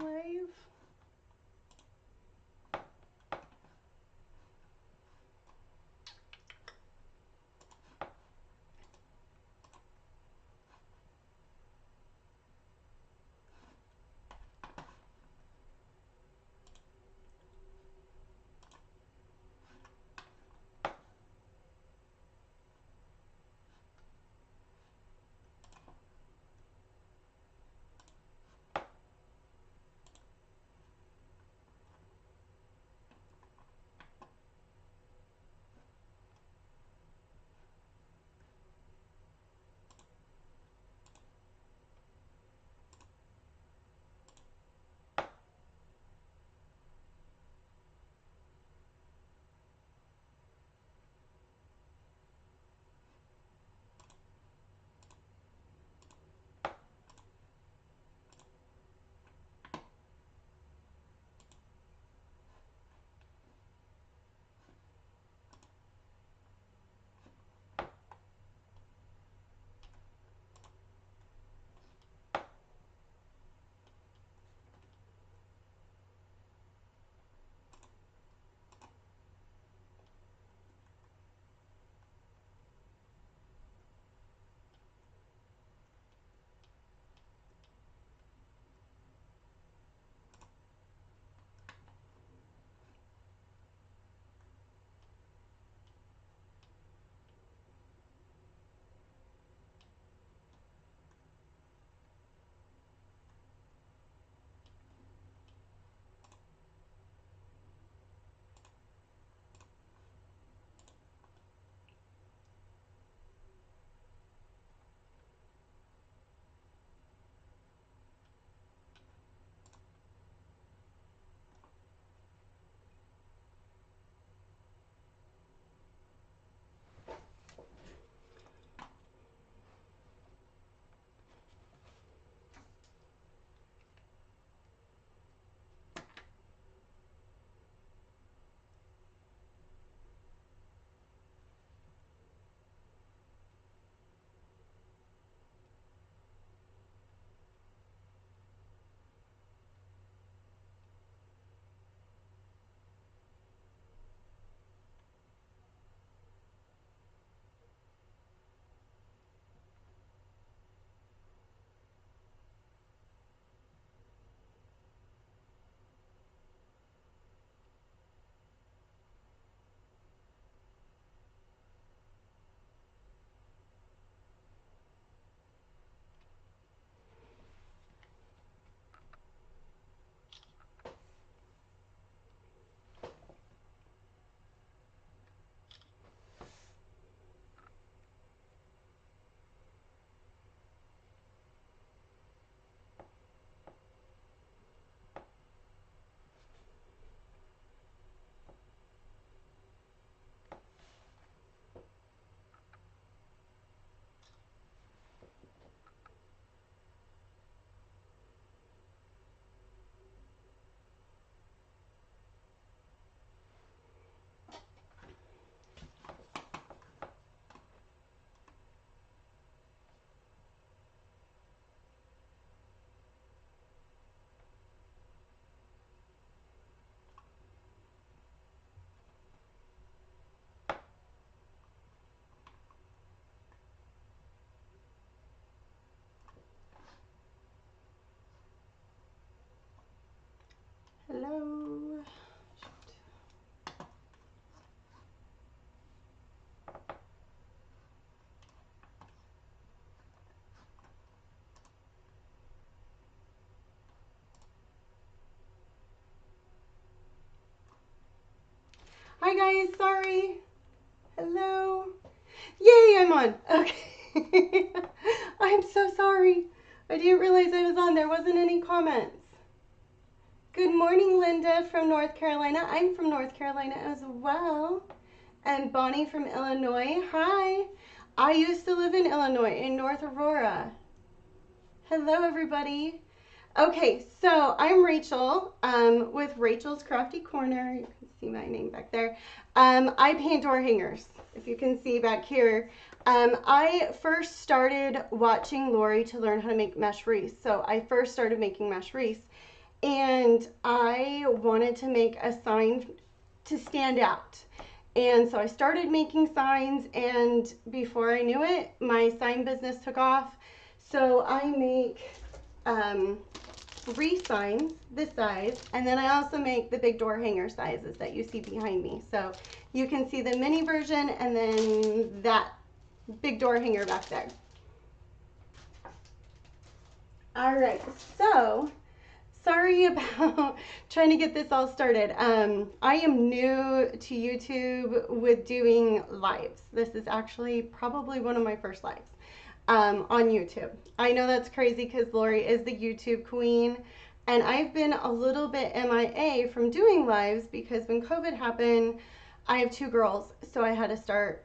live? Hello. Hi guys, sorry. Hello. Yay, I'm on. Okay. I'm so sorry. I didn't realize I was on. There wasn't any comments. Good morning, Linda from North Carolina. I'm from North Carolina as well. And Bonnie from Illinois. Hi. I used to live in Illinois, in North Aurora. Hello, everybody. Okay, so I'm Rachel with Rachel's Crafty Corner. You can see my name back there. I paint door hangers, if you can see back here. I first started watching Lori to learn how to make mesh wreaths. So I first started making mesh wreaths. and I wanted to make a sign to stand out. And so I started making signs, and before I knew it, my sign business took off. So I make 3 signs this size, and then I also make the big door hanger sizes that you see behind me. So you can see the mini version and then that big door hanger back there. All right, so sorry about trying to get this all started. I am new to YouTube with doing lives. This is actually probably one of my first lives on YouTube. I know that's crazy because Lori is the YouTube queen, and I've been a little bit MIA from doing lives because when COVID happened, I have 2 girls, so I had to start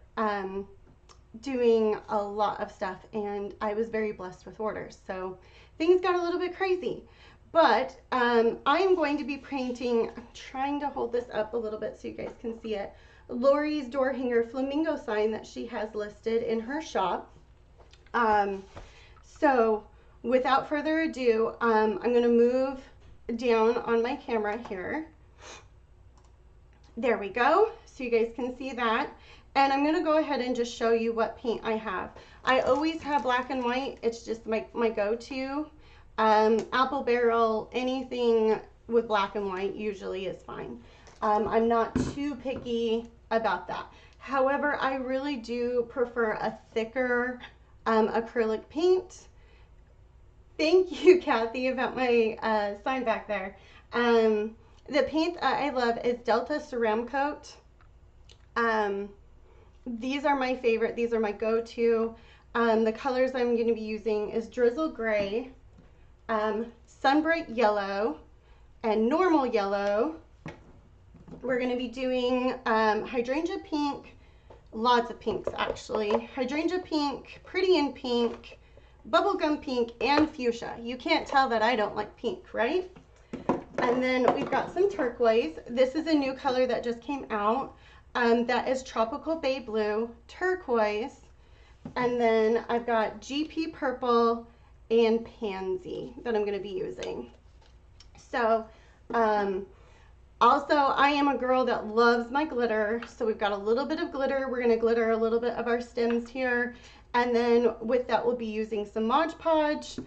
doing a lot of stuff, and I was very blessed with orders, so things got a little bit crazy. But I am going to be painting, I'm trying to hold this up a little bit so you guys can see it, Lori's door hanger flamingo sign that she has listed in her shop. So without further ado, I'm going to move down on my camera here. There we go, so you guys can see that. And I'm going to go ahead and just show you what paint I have. I always have black and white. It's just my go-to. Apple barrel, anything with black and white usually is fine. I'm not too picky about that. However, I really do prefer a thicker acrylic paint. Thank you, Kathy, about my sign back there. The paint I love is Delta Ceramcoat. These are my favorite. These are my go-to. The colors I'm going to be using is Drizzle Gray, Sunbright Yellow, and Normal Yellow. We're going to be doing Hydrangea Pink, lots of pinks actually. Hydrangea Pink, Pretty in Pink, Bubblegum Pink, and Fuchsia. You can't tell that I don't like pink, right? And then we've got some turquoise. This is a new color that just came out. That is Tropical Bay Blue, turquoise, and then I've got GP Purple and Pansy that I'm going to be using. So also I am a girl that loves my glitter, so we've got a little bit of glitter. We're going to glitter a little bit of our stems here, and then with that we'll be using some Mod Podge,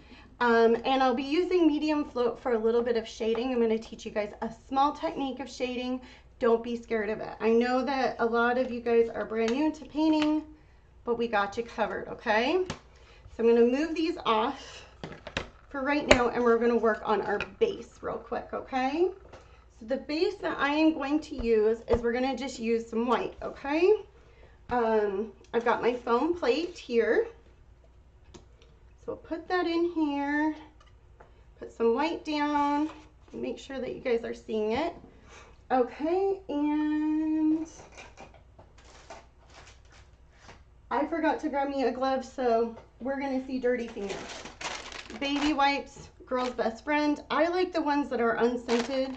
and I'll be using medium float for a little bit of shading. I'm going to teach you guys a small technique of shading. Don't be scared of it. I know that a lot of you guys are brand new to painting, but we got you covered, okay? So I'm going to move these off for right now, and we're going to work on our base real quick, okay? So the base that I am going to use is we're going to just use some white, okay? I've got my foam plate here. So we'll put that in here, put some white down, make sure that you guys are seeing it. Okay, and I forgot to grab me a glove, so we're gonna see dirty fingers. Baby wipes, girl's best friend. I like the ones that are unscented.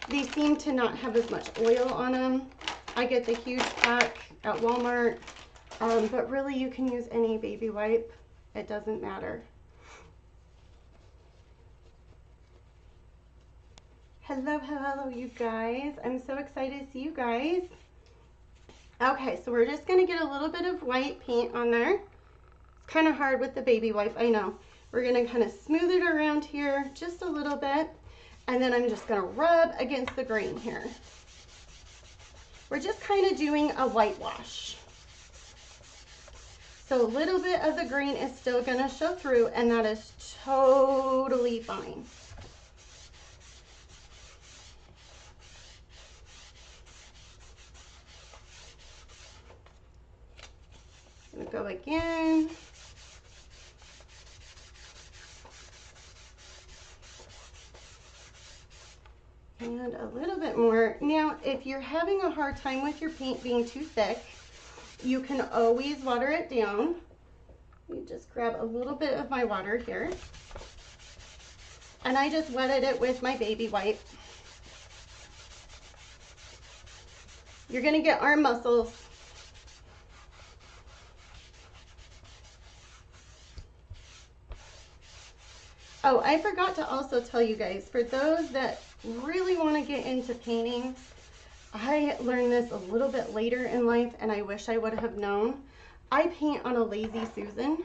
These seem to not have as much oil on them. I get the huge pack at Walmart, but really you can use any baby wipe. It doesn't matter. Hello, hello, you guys. I'm so excited to see you guys. Okay, so we're just gonna get a little bit of white paint on there. It's kind of hard with the baby wipe, I know. We're gonna kind of smooth it around here just a little bit, and then I'm just gonna rub against the grain here. We're just kind of doing a whitewash. So a little bit of the green is still gonna show through, and that is totally fine. Gonna go again. And a little bit more. Now, if you're having a hard time with your paint being too thick, you can always water it down. You just grab a little bit of my water here. And I just wetted it with my baby wipe. You're gonna get arm muscles. Oh, I forgot to also tell you guys, for those that really want to get into painting, I learned this a little bit later in life, and I wish I would have known. I paint on a Lazy Susan.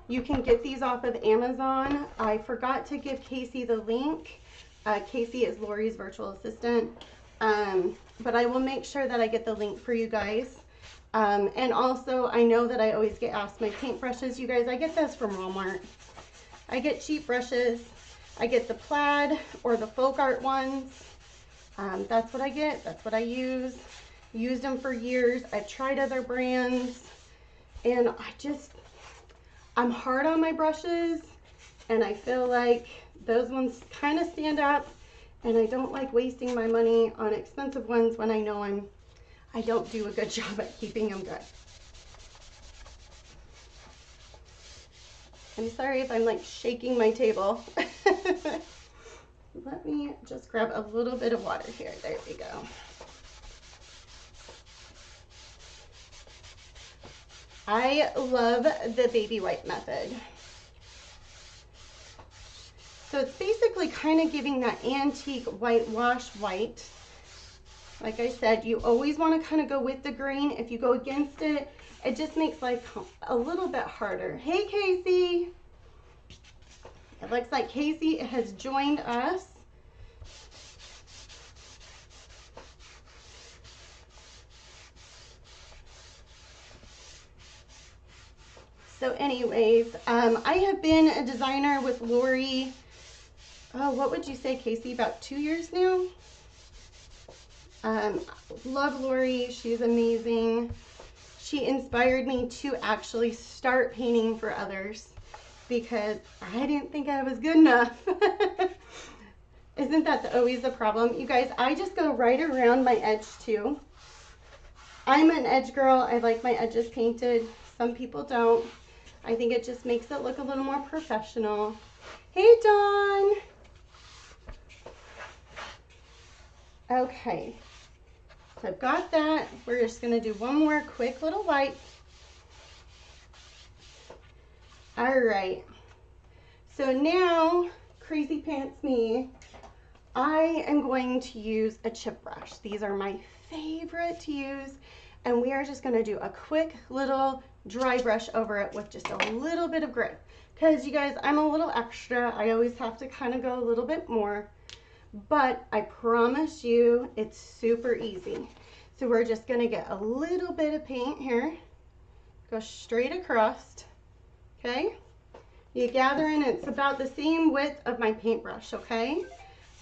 You can get these off of Amazon. I forgot to give Casey the link. Casey is Lori's virtual assistant. But I will make sure that I get the link for you guys. And also, I know that I always get asked my paintbrushes. You guys, I get this from Walmart. I get cheap brushes. I get the plaid or the folk art ones. That's what I get. That's what I use. Used them for years. I've tried other brands. And I'm hard on my brushes. And I feel like those ones kind of stand up. And I don't like wasting my money on expensive ones when I know I don't do a good job at keeping them good. I'm sorry if I'm like shaking my table. Let me just grab a little bit of water here. There we go. I love the baby wipe method. So it's basically kind of giving that antique whitewash white. Like I said, you always want to kind of go with the grain. If you go against it, it just makes life a little bit harder. Hey, Casey. It looks like Casey has joined us. So anyways, I have been a designer with Lori, oh, what would you say, Casey, about 2 years now? Love Lori, she's amazing. She inspired me to actually start painting for others because I didn't think I was good enough. Isn't that always the problem? You guys, I just go right around my edge too. I'm an edge girl. I like my edges painted. Some people don't. I think it just makes it look a little more professional. Hey, Dawn. Okay. So I've got that. We're just going to do one more quick little wipe. All right. So now, crazy pants me, I am going to use a chip brush. These are my favorite to use. And we are just going to do a quick little dry brush over it with just a little bit of grip. Because you guys, I'm a little extra. I always have to kind of go a little bit more. But I promise you, it's super easy. So we're just going to get a little bit of paint here. Go straight across. Okay? You gather in, it's about the same width of my paintbrush, okay?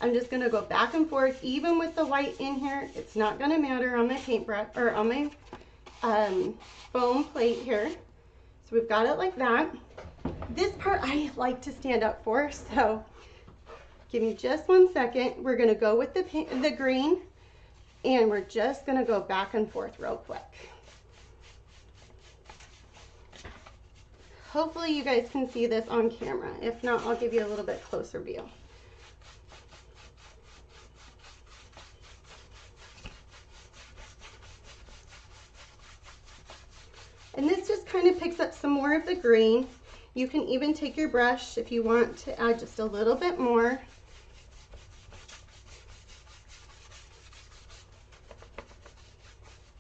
I'm just going to go back and forth, even with the white in here. It's not going to matter on my paintbrush, or on my foam plate here. So we've got it like that. This part I like to stand up for, so give me just 1 second. We're going to go with the green, and we're just going to go back and forth real quick. Hopefully you guys can see this on camera. If not, I'll give you a little bit closer view. And this just kind of picks up some more of the green. You can even take your brush if you want to add just a little bit more.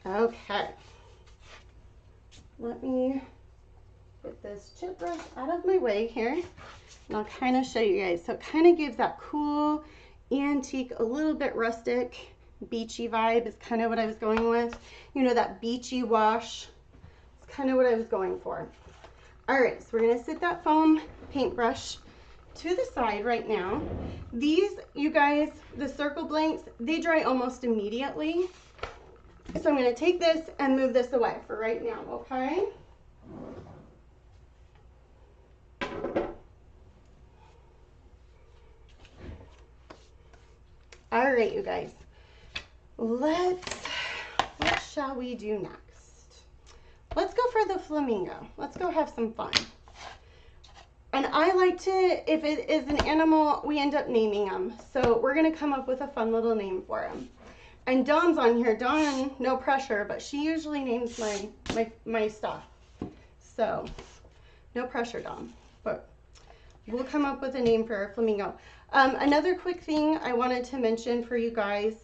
Okay. Let me get this chip brush out of my way here. And I'll kind of show you guys. So it kind of gives that cool, antique, a little bit rustic, beachy vibe is kind of what I was going with. You know, that beachy wash. Kind of what I was going for. All right, so we're going to sit that foam paintbrush to the side right now. These, you guys, the circle blanks, they dry almost immediately. So I'm going to take this and move this away for right now, okay? All right, you guys. What shall we do next? Let's go for the flamingo. Let's go have some fun. And I like to, if it is an animal, we end up naming them. So we're going to come up with a fun little name for him. And Dawn's on here. Dawn, no pressure, but she usually names my stuff. So no pressure, Dawn. But we'll come up with a name for our flamingo. Another quick thing I wanted to mention for you guys,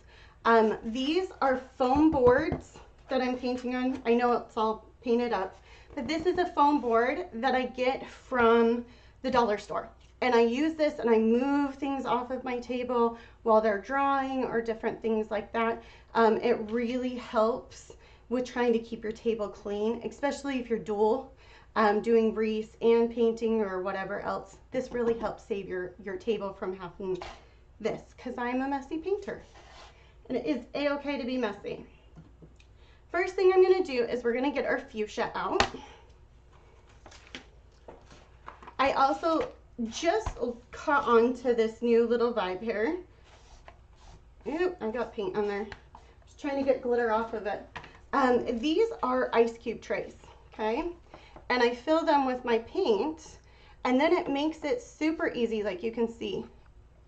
these are foam boards that I'm painting on. I know it's all painted up, but this is a foam board that I get from the dollar store. And I use this and I move things off of my table while they're drawing or different things like that. It really helps with trying to keep your table clean, especially if you're dual, doing wreaths and painting or whatever else. This really helps save your table from having this, because I'm a messy painter. And it is a-okay to be messy. First thing I'm going to do is we're going to get our fuchsia out. I also just caught on to this new little vibe here. Oop, I got paint on there. Just trying to get glitter off of it. These are ice cube trays, okay? And I fill them with my paint, and then it makes it super easy, like you can see.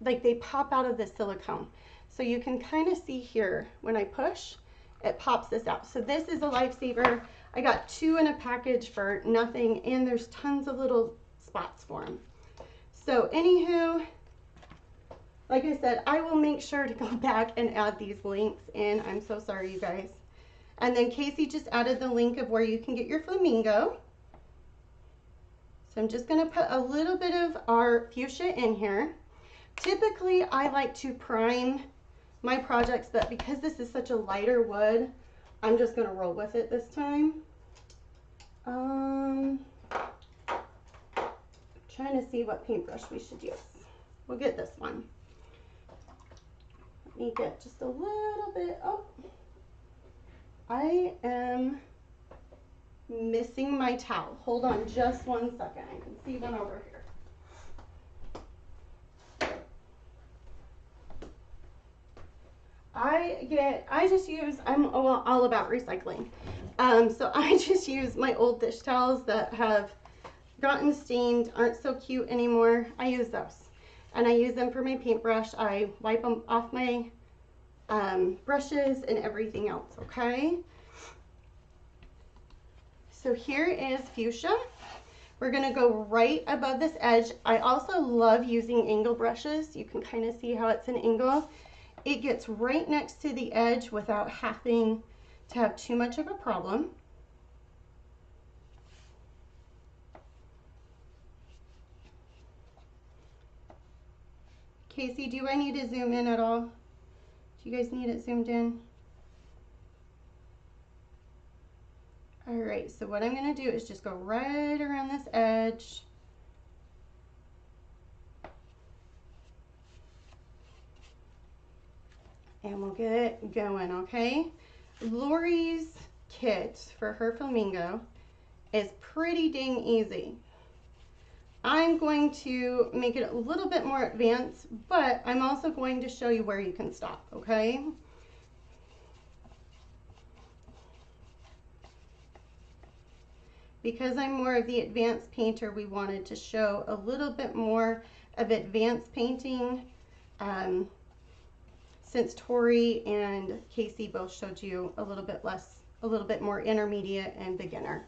Like they pop out of the silicone. So you can kind of see here, when I push, it pops this out. So this is a lifesaver. I got 2 in a package for nothing, and there's tons of little spots for them. So anywho, like I said, I will make sure to go back and add these links in. I'm so sorry, you guys. And then Casey just added the link of where you can get your flamingo. So I'm just going to put a little bit of our fuchsia in here. Typically, I like to prime my projects, but because this is such a lighter wood, I'm just going to roll with it this time. Trying to see what paintbrush we should use. We'll get this one. Let me get just a little bit. Oh, I am missing my towel. Hold on just 1 second. I can see one over here. I'm all about recycling. So I just use my old dish towels that have gotten stained, aren't so cute anymore. I use those. And I use them for my paintbrush. I wipe them off my brushes and everything else, okay? So here is fuchsia. We're gonna go right above this edge. I also love using angle brushes. You can kind of see how it's an angle. It gets right next to the edge without having to have too much of a problem. Casey, do I need to zoom in at all? Do you guys need it zoomed in? All right, so what I'm gonna do is just go right around this edge. And we'll get it going, okay? Lori's kit for her flamingo is pretty dang easy. I'm going to make it a little bit more advanced, but I'm also going to show you where you can stop, okay? Because I'm more of the advanced painter, we wanted to show a little bit more of advanced painting. Since Tori and Casey both showed you a little bit more intermediate and beginner.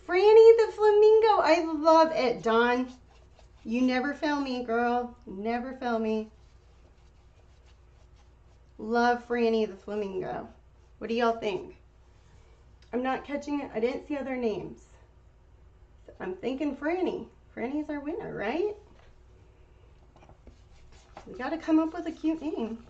Franny the flamingo, I love it, Dawn. You never fail me, girl. Never fail me. Love Franny the flamingo. What do y'all think? I'm not catching it. I didn't see other names. So I'm thinking Franny. Franny's our winner, right? We got to come up with a cute name.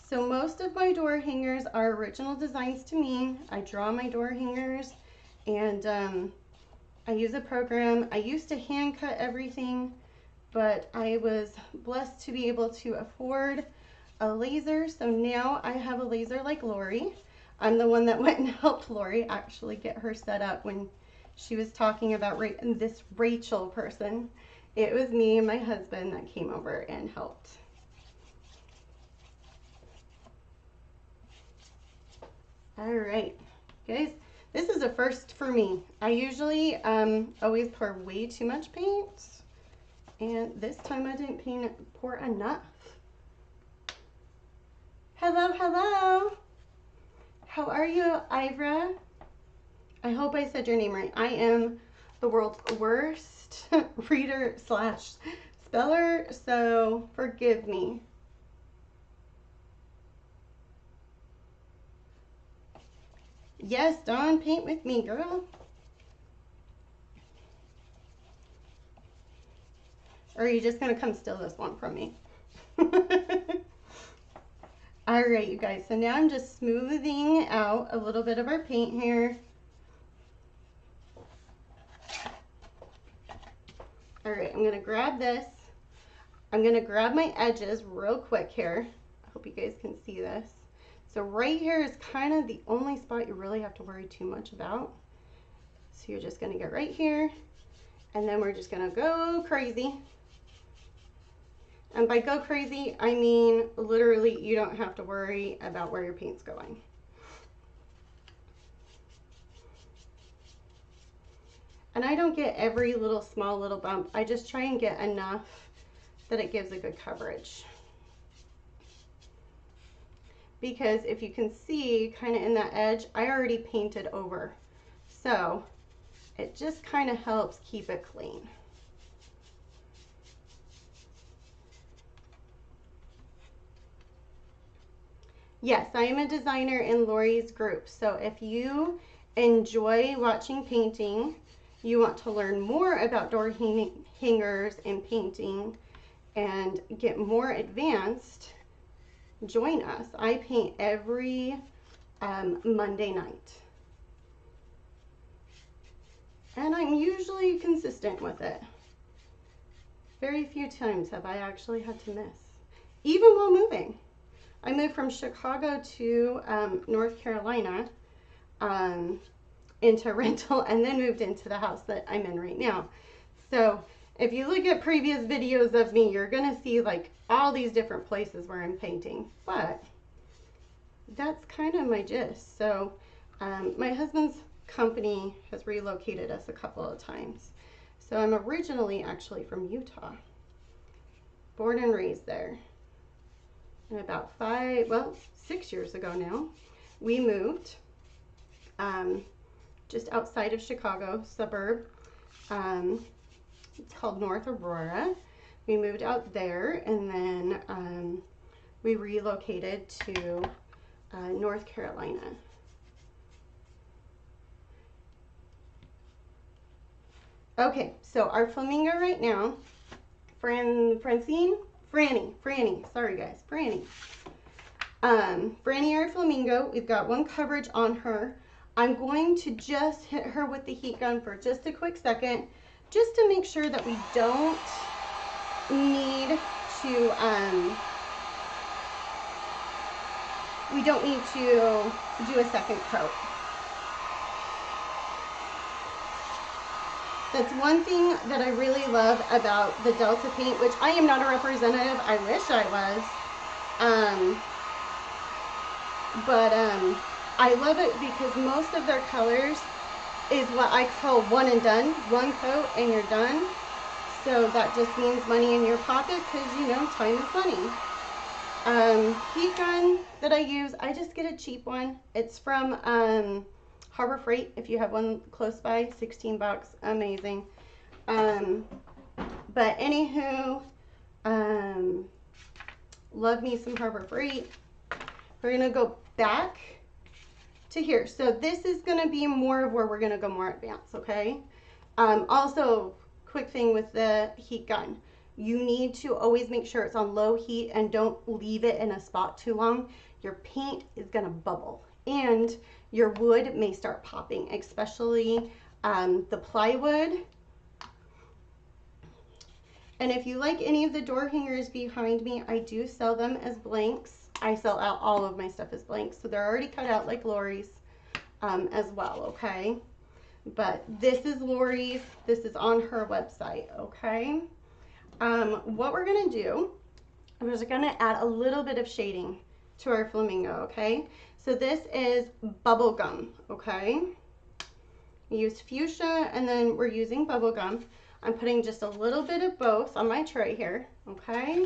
So most of my door hangers are original designs to me. I draw my door hangers, and I use a program. I used to hand cut everything, but I was blessed to be able to afford a laser. So now I have a laser like Lori. I'm the one that went and helped Lori actually get her set up when she was talking about this Rachel person. It was me and my husband that came over and helped. All right, guys, this is a first for me. I usually always pour way too much paint, and this time I didn't pour enough. Hello, hello. How are you, Ivra? I hope I said your name right. I am the world's worst reader slash speller, so forgive me. Yes, Dawn, paint with me, girl. Or are you just going to come steal this one from me? All right, you guys. So now I'm just smoothing out a little bit of our paint here. All right, I'm going to grab this. I'm going to grab my edges real quick here. I hope you guys can see this. So right here is kind of the only spot you really have to worry too much about. So you're just going to get right here, and then we're just going to go crazy. And by go crazy, I mean literally you don't have to worry about where your paint's going. And I don't get every little small little bump. I just try and get enough that it gives a good coverage. Because if you can see kind of in that edge, I already painted over. So it just kind of helps keep it clean. Yes, I am a designer in Lori's group. So if you enjoy watching painting, you want to learn more about door hangers and painting and get more advanced, join us. I paint every Monday night. And I'm usually consistent with it. Very few times have I actually had to miss, even while moving. I moved from Chicago to North Carolina into rental and then moved into the house that I'm in right now. So if you look at previous videos of me, you're going to see like all these different places where I'm painting. But that's kind of my gist. So my husband's company has relocated us a couple of times. So I'm originally actually from Utah, born and raised there. And about 6 years ago now, we moved just outside of Chicago, suburb. It's called North Aurora. We moved out there, and then we relocated to North Carolina. Okay, so our flamingo right now, Franny, sorry guys, Franny. Franny, our flamingo, we've got one coverage on her. I'm going to just hit her with the heat gun for just a quick second, just to make sure that we don't need to, do a second coat. That's one thing that I really love about the Delta paint, which I am not a representative. I wish I was. I love it because most of their colors is what I call one and done. One coat and you're done. So that just means money in your pocket because, you know, time is money. Heat gun that I use, I just get a cheap one. It's from Harbor Freight. If you have one close by, 16 bucks, amazing. But anywho, love me some Harbor Freight. We're gonna go back to here. So this is gonna be more of where we're gonna go more advanced, okay? Also, quick thing with the heat gun. You need to always make sure it's on low heat and don't leave it in a spot too long. Your paint is gonna bubble and your wood may start popping, especially the plywood. And if you like any of the door hangers behind me, I do sell them as blanks. I sell out all of my stuff as blanks, so they're already cut out like Lori's as well, okay? But this is Lori's, this is on her website, okay? What we're gonna do, we're just gonna add a little bit of shading to our flamingo, okay? So this is bubble gum, okay? We used fuchsia and then we're using bubble gum. I'm putting just a little bit of both on my tray here, okay?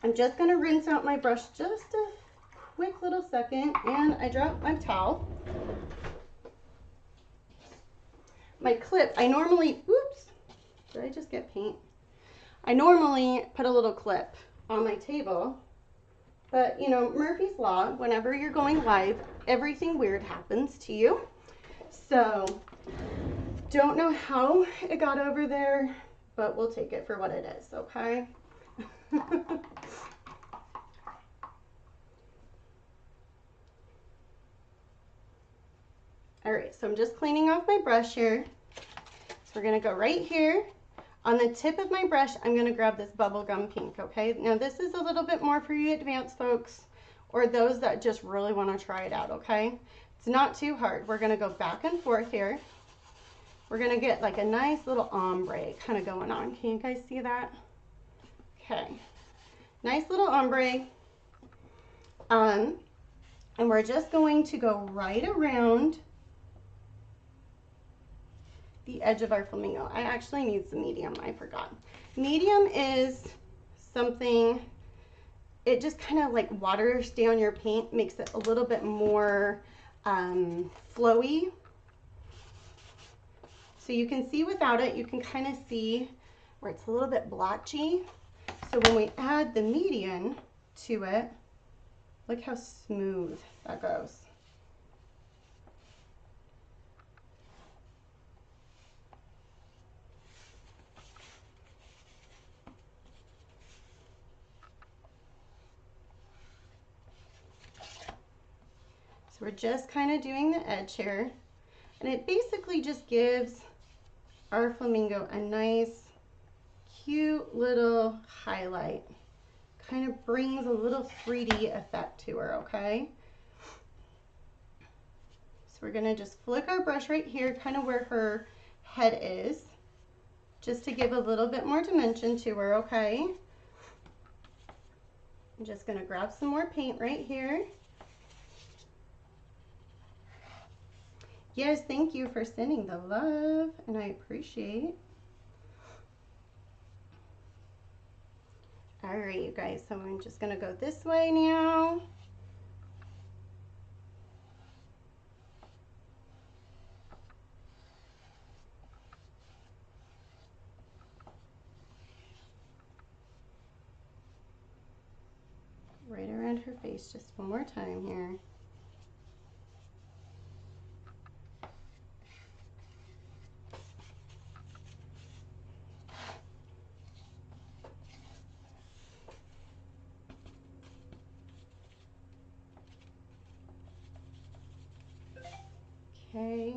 I'm just gonna rinse out my brush just a quick little second, and I dropped my towel. My clip, I normally, oops, did I just get paint? I normally put a little clip on my table, but you know, Murphy's Law, whenever you're going live, everything weird happens to you. So, don't know how it got over there, but we'll take it for what it is, okay? All right, so I'm just cleaning off my brush here. So we're gonna go right here. On the tip of my brush, I'm gonna grab this bubblegum pink, okay? Now this is a little bit more for you advanced folks or those that just really wanna try it out, okay? It's not too hard. We're gonna go back and forth here. We're gonna get like a nice little ombre kind of going on. Can you guys see that? Okay, nice little ombre. And we're just going to go right around the edge of our flamingo. I actually need some medium, I forgot. Medium is something, it just kind of like waters down your paint, makes it a little bit more flowy. So you can see without it, you can kind of see where it's a little bit blotchy. So when we add the medium to it, look how smooth that goes. So we're just kind of doing the edge here, and it basically just gives our flamingo a nice, cute little highlight. Kind of brings a little 3D effect to her, okay? So we're gonna just flick our brush right here, kind of where her head is, just to give a little bit more dimension to her, okay? I'm just gonna grab some more paint right here. Yes, thank you for sending the love, and I appreciate. All right, you guys, so I'm just gonna go this way now. Right around her face just one more time here. Okay.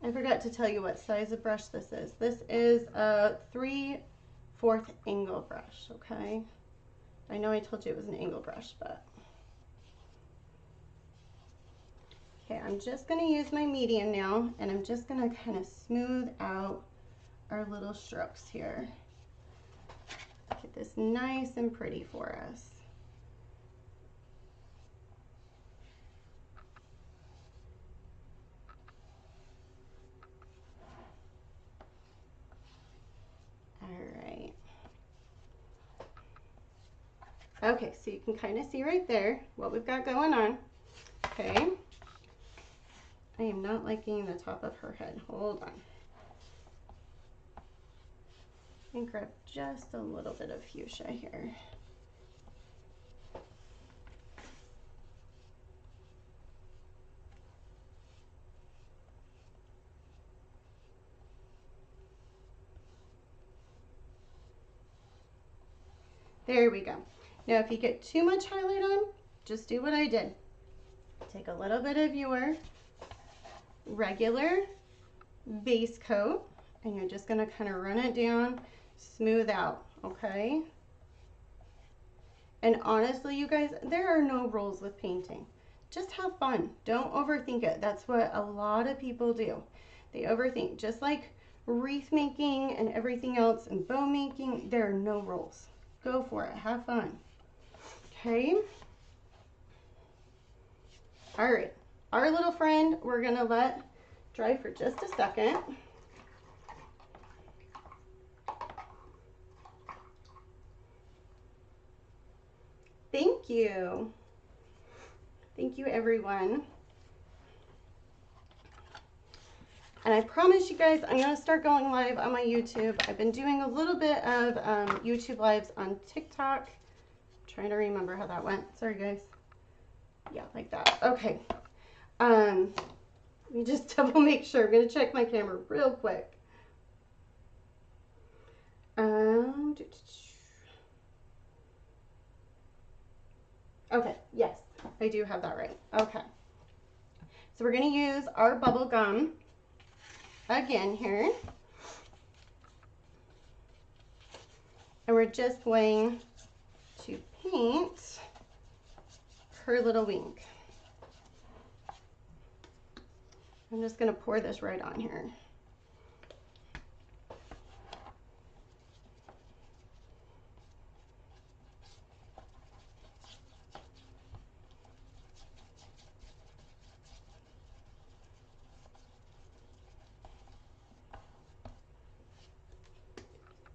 I forgot to tell you what size of brush this is. This is a 3/4 angle brush, okay? I know I told you it was an angle brush, but. Okay, I'm just gonna use my medium now, and I'm just gonna kind of smooth out our little strokes here. Get this nice and pretty for us. Alright. Okay, so you can kind of see right there what we've got going on. Okay. I am not liking the top of her head. Hold on. And grab just a little bit of fuchsia here. There we go. Now if you get too much highlight on, just do what I did. Take a little bit of your regular base coat, and you're just gonna kind of run it down, smooth out, okay? And honestly, you guys, there are no rules with painting. Just have fun. Don't overthink it. That's what a lot of people do. They overthink. Just like wreath making and everything else and bow making, there are no rules. Go for it. Have fun. Okay? All right. Our little friend, we're going to let dry for just a second. Thank you. Thank you, everyone. And I promise you guys, I'm going to start going live on my YouTube. I've been doing a little bit of YouTube lives on TikTok. I'm trying to remember how that went. Sorry, guys. Yeah, like that. Okay. Let me just double make sure. I'm going to check my camera real quick. Okay, yes, I do have that right. Okay. So we're going to use our bubble gum again here. And we're just going to paint her little wing. I'm just going to pour this right on here.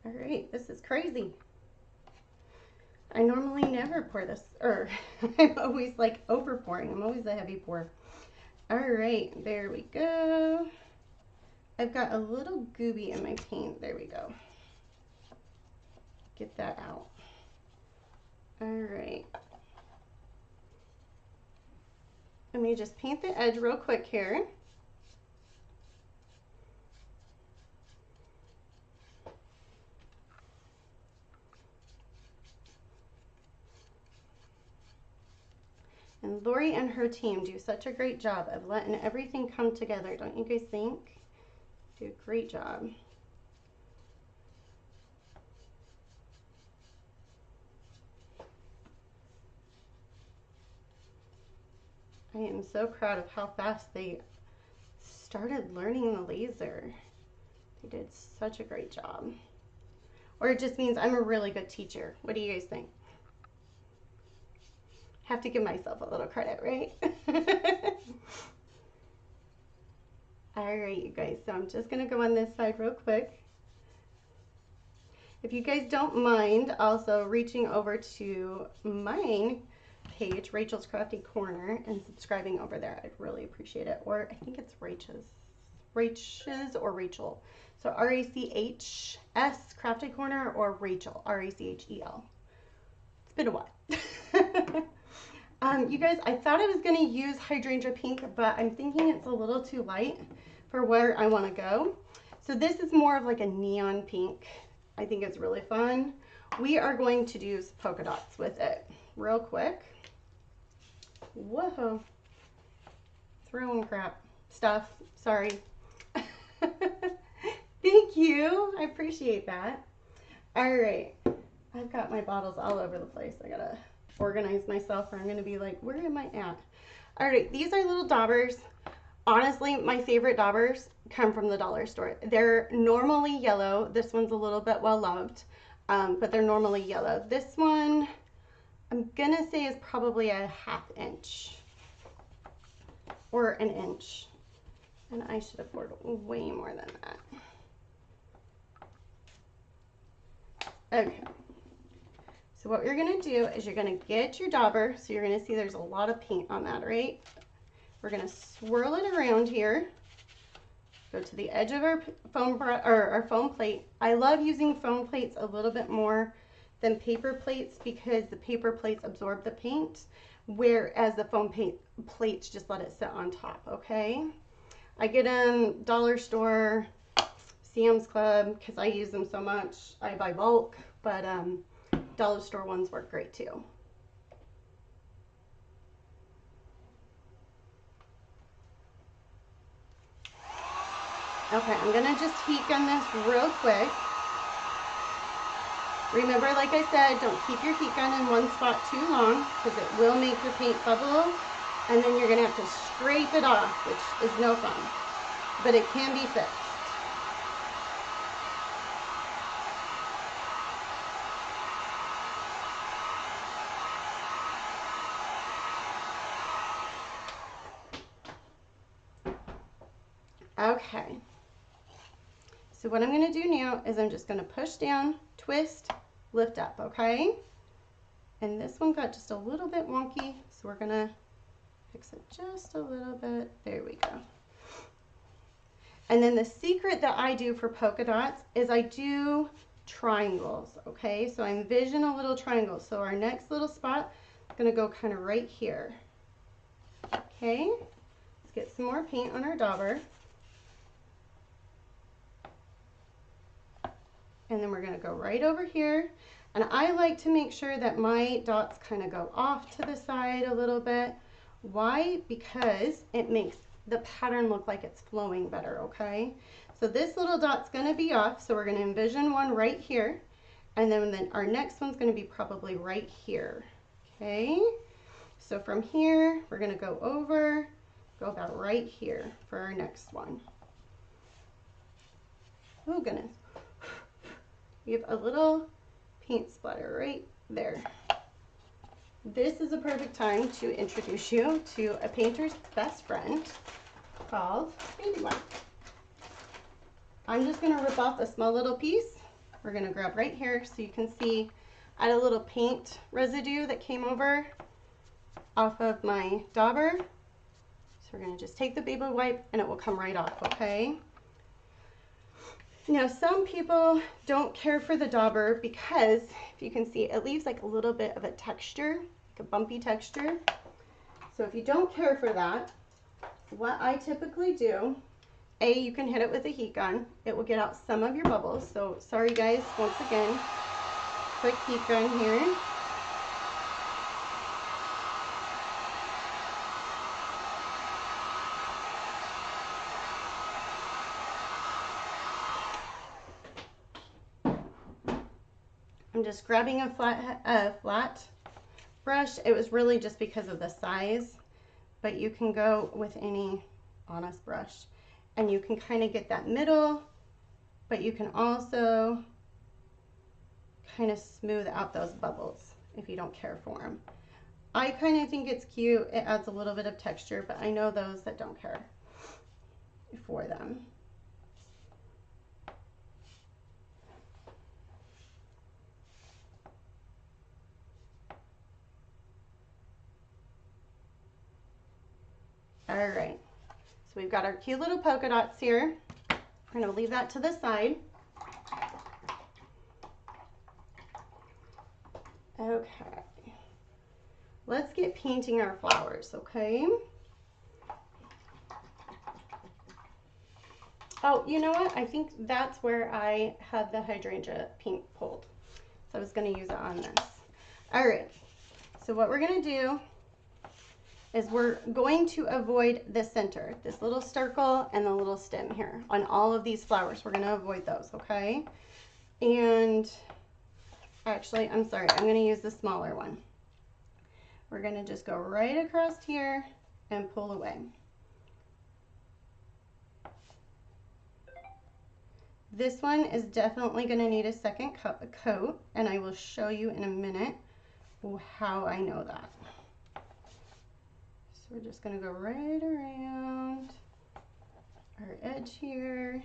All right, this is crazy. I normally never pour this, or I'm always like over pouring. I'm always a heavy pour. All right, there we go. I've got a little gooby in my paint. There we go. Get that out. All right. Let me just paint the edge real quick here. And Lori and her team do such a great job of letting everything come together, don't you guys think? Do a great job. I am so proud of how fast they started learning the laser. They did such a great job. Or it just means I'm a really good teacher. What do you guys think? Have to give myself a little credit, right? All right, you guys, so I'm just gonna go on this side real quick. If you guys don't mind also reaching over to my page, Rachel's Crafty Corner, and subscribing over there, I'd really appreciate it. Or I think it's Rach's or Rachel. So R-A-C-H-S Crafty Corner or Rachel, R-A-C-H-E-L. It's been a while. You guys, I thought I was going to use Hydrangea Pink, but I'm thinking it's a little too light for where I want to go. So this is more of like a neon pink. I think it's really fun. We are going to do some polka dots with it real quick. Whoa. Throwing crap stuff. Sorry. Thank you. I appreciate that. All right. I've got my bottles all over the place. I gotta organize myself or I'm gonna be like, where am I at? All right, these are little daubers. Honestly, my favorite daubers come from the dollar store. They're normally yellow. This one's a little bit well loved, but they're normally yellow. This one, I'm gonna say is probably a 1/2 inch or an inch. And I should have poured way more than that. Okay. So what you're gonna do is you're gonna get your dauber. So you're gonna see there's a lot of paint on that, right? We're gonna swirl it around here. Go to the edge of our foam plate. I love using foam plates a little bit more than paper plates because the paper plates absorb the paint, whereas the foam plates just let it sit on top, okay? I get them dollar store, Sam's Club, because I use them so much. I buy bulk, but dollar store ones work great too. Okay, I'm gonna just heat gun this real quick. Remember, like I said, don't keep your heat gun in one spot too long because it will make your paint bubble, and then you're gonna have to scrape it off, which is no fun, but it can be fixed. Okay. So what I'm going to do now is I'm just going to push down, twist, lift up, okay? And this one got just a little bit wonky, so we're going to fix it just a little bit. There we go. And then the secret that I do for polka dots is I do triangles, okay? So I envision a little triangle. So our next little spot is going to go kind of right here. Okay, let's get some more paint on our dauber. And then we're going to go right over here. And I like to make sure that my dots kind of go off to the side a little bit. Why? Because it makes the pattern look like it's flowing better, okay? So this little dot's going to be off, so we're going to envision one right here. And then our next one's going to be probably right here, okay? So from here, we're going to go over, go about right here for our next one. Oh, goodness. We have a little paint splatter right there. This is a perfect time to introduce you to a painter's best friend called Baby One. I'm just going to rip off a small little piece. We're going to grab right here so you can see I had a little paint residue that came over off of my dauber. So we're going to just take the baby wipe and it will come right off, okay? Now some people don't care for the dauber because if you can see it leaves like a little bit of a texture, like a bumpy texture. So if you don't care for that, what I typically do, you can hit it with a heat gun. It will get out some of your bubbles. So sorry guys, once again, quick heat gun here. I'm just grabbing a flat brush. It was really just because of the size, but you can go with any honest brush and you can kind of get that middle, but you can also kind of smooth out those bubbles if you don't care for them. I kind of think it's cute. It adds a little bit of texture, but I know those that don't care for them. All right, so we've got our cute little polka dots here. We're going to leave that to the side. Okay, let's get painting our flowers, okay? Oh, you know what? I think that's where I had the hydrangea paint pulled. So I was going to use it on this. All right, so what we're going to do is we're going to avoid the center, this little circle and the little stem here on all of these flowers. We're going to avoid those, okay? And actually, I'm sorry, I'm going to use the smaller one. We're going to just go right across here and pull away. This one is definitely going to need a second coat, and I will show you in a minute how I know that. So we're just going to go right around our edge here.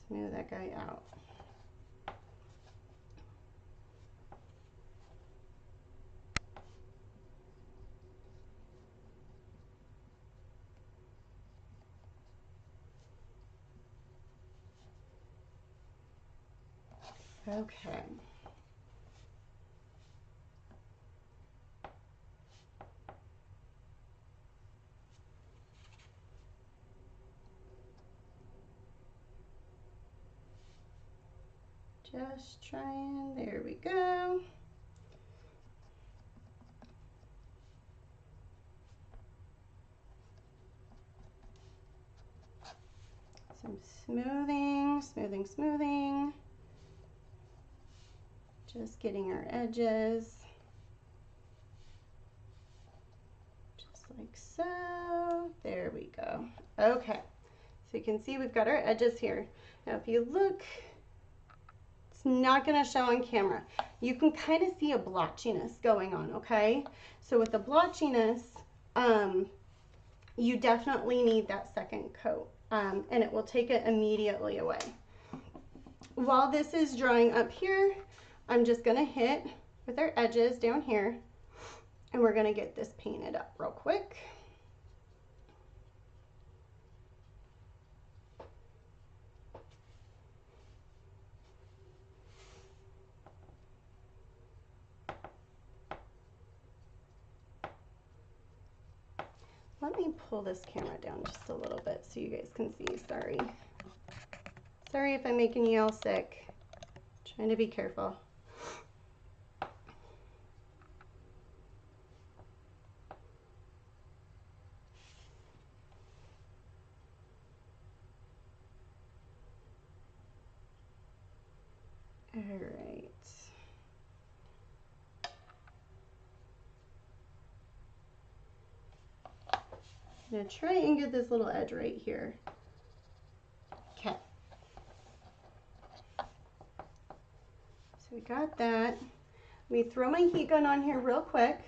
Smooth that guy out. Okay. Just trying, there we go. Some smoothing, smoothing, smoothing. Just getting our edges. Just like so. There we go. Okay, so you can see we've got our edges here. Now if you look, It's not going to show on camera. You can kind of see a blotchiness going on, okay? So with the blotchiness, you definitely need that second coat, and it will take it immediately away. While this is drying up here, I'm just going to hit with our edges down here, and we're going to get this painted up real quick. Let me pull this camera down just a little bit so you guys can see. Sorry. Sorry if I'm making you all sick. Trying to be careful. All right. I'm going to try and get this little edge right here. Okay. So we got that. Let me throw my heat gun on here real quick.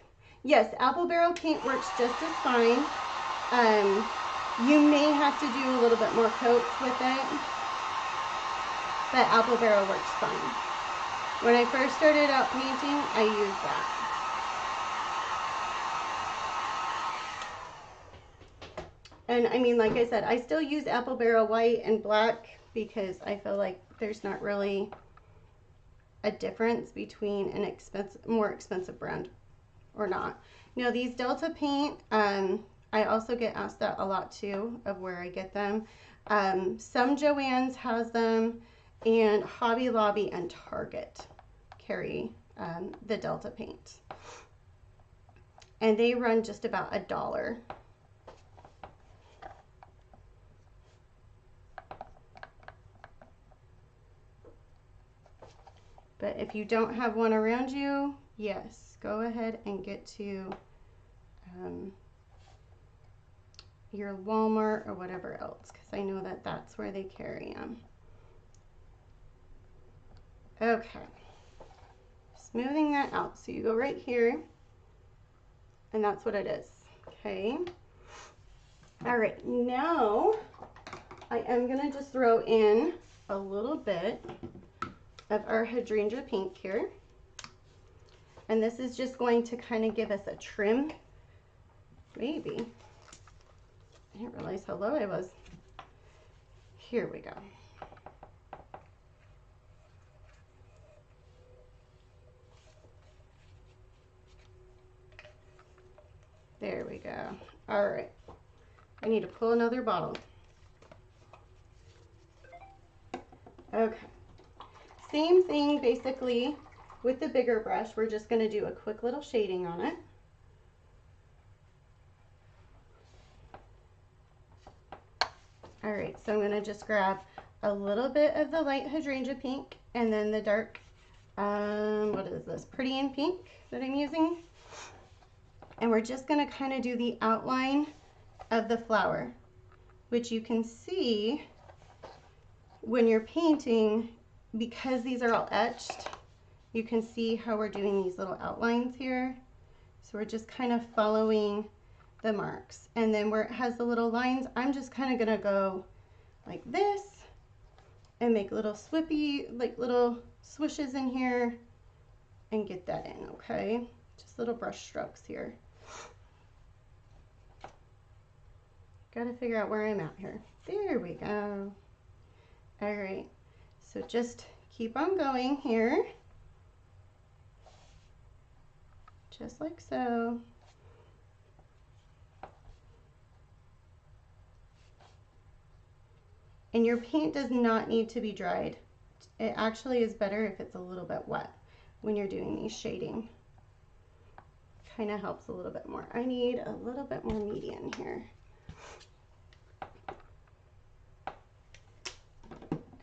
Yes, apple barrel paint works just as fine. You may have to do a little bit more coats with it, but apple barrel works fine. When I first started out painting, I used that. And I mean, like I said, I still use apple barrel white and black because I feel like there's not really a difference between an more expensive brand or not. Now these Delta paint, I also get asked that a lot too, of where I get them. Some Joann's has them, and Hobby Lobby and Target carry the Delta paint. And they run just about $1. But if you don't have one around you, yes, go ahead and get to your Walmart or whatever else, because I know that that's where they carry them. Okay, smoothing that out. So you go right here, and that's what it is. Okay. All right, now I am gonna just throw in a little bit of our hydrangea pink here, and this is just going to kind of give us a trim. Maybe I didn't realize how low I was. Here we go. There we go. All right, I need to pull another bottle. Okay, same thing basically with the bigger brush. We're just going to do a quick little shading on it. All right, so I'm going to just grab a little bit of the light hydrangea pink and then the dark, what is this, Pretty in Pink that I'm using. And we're just going to kind of do the outline of the flower, which you can see when you're painting, because these are all etched, you can see how we're doing these little outlines here. So we're just kind of following the marks. And then where it has the little lines, I'm just kind of gonna go like this and make little swippy, like little swishes in here and get that in, okay? Just little brush strokes here. Gotta figure out where I'm at here. There we go. All right, so just keep on going here. Just like so. And your paint does not need to be dried. It actually is better if it's a little bit wet when you're doing these shading. Kind of helps a little bit more. I need a little bit more medium here.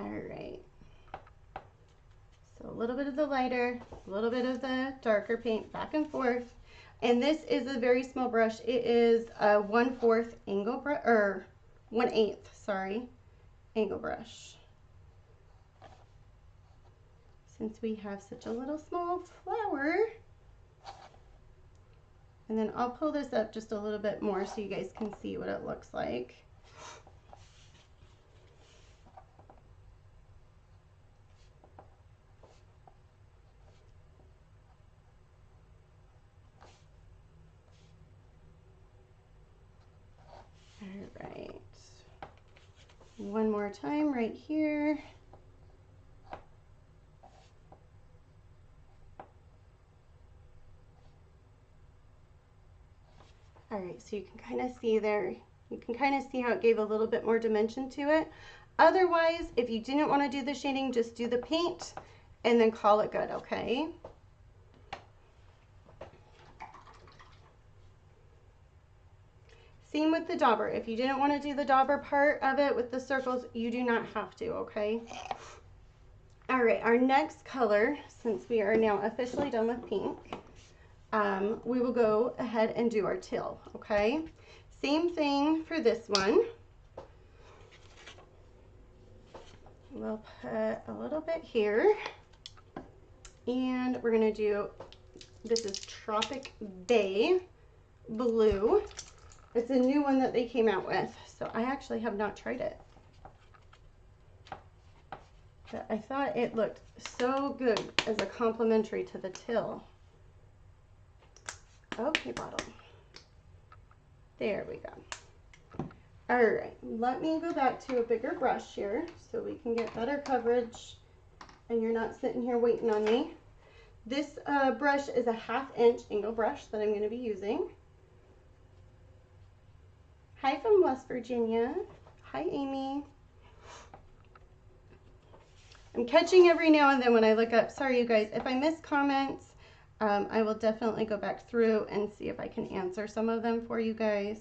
All right. So a little bit of the lighter, a little bit of the darker paint, back and forth. And this is a very small brush. It is a 1/4 angle brush, or 1/8, sorry, angle brush. since we have such a little small flower. And then I'll pull this up just a little bit more so you guys can see what it looks like. All right. One more time right here. All right, so you can kind of see there, you can kind of see how it gave a little bit more dimension to it. Otherwise, if you didn't want to do the shading, just do the paint and then call it good, okay? Same with the dauber. If you didn't want to do the dauber part of it with the circles, you do not have to, okay? All right, our next color, since we are now officially done with pink, we will go ahead and do our teal, okay? Same thing for this one. We'll put a little bit here, and we're gonna do, this is Tropic Bay Blue. It's a new one that they came out with, so I actually have not tried it. But I thought it looked so good as a complementary to the teal. Okay, bottle. There we go. All right, let me go back to a bigger brush here so we can get better coverage and you're not sitting here waiting on me. This brush is a 1/2 inch angle brush that I'm going to be using. Hi from West Virginia. Hi, Amy. I'm catching every now and then when I look up. Sorry, you guys, if I miss comments, I will definitely go back through and see if I can answer some of them for you guys.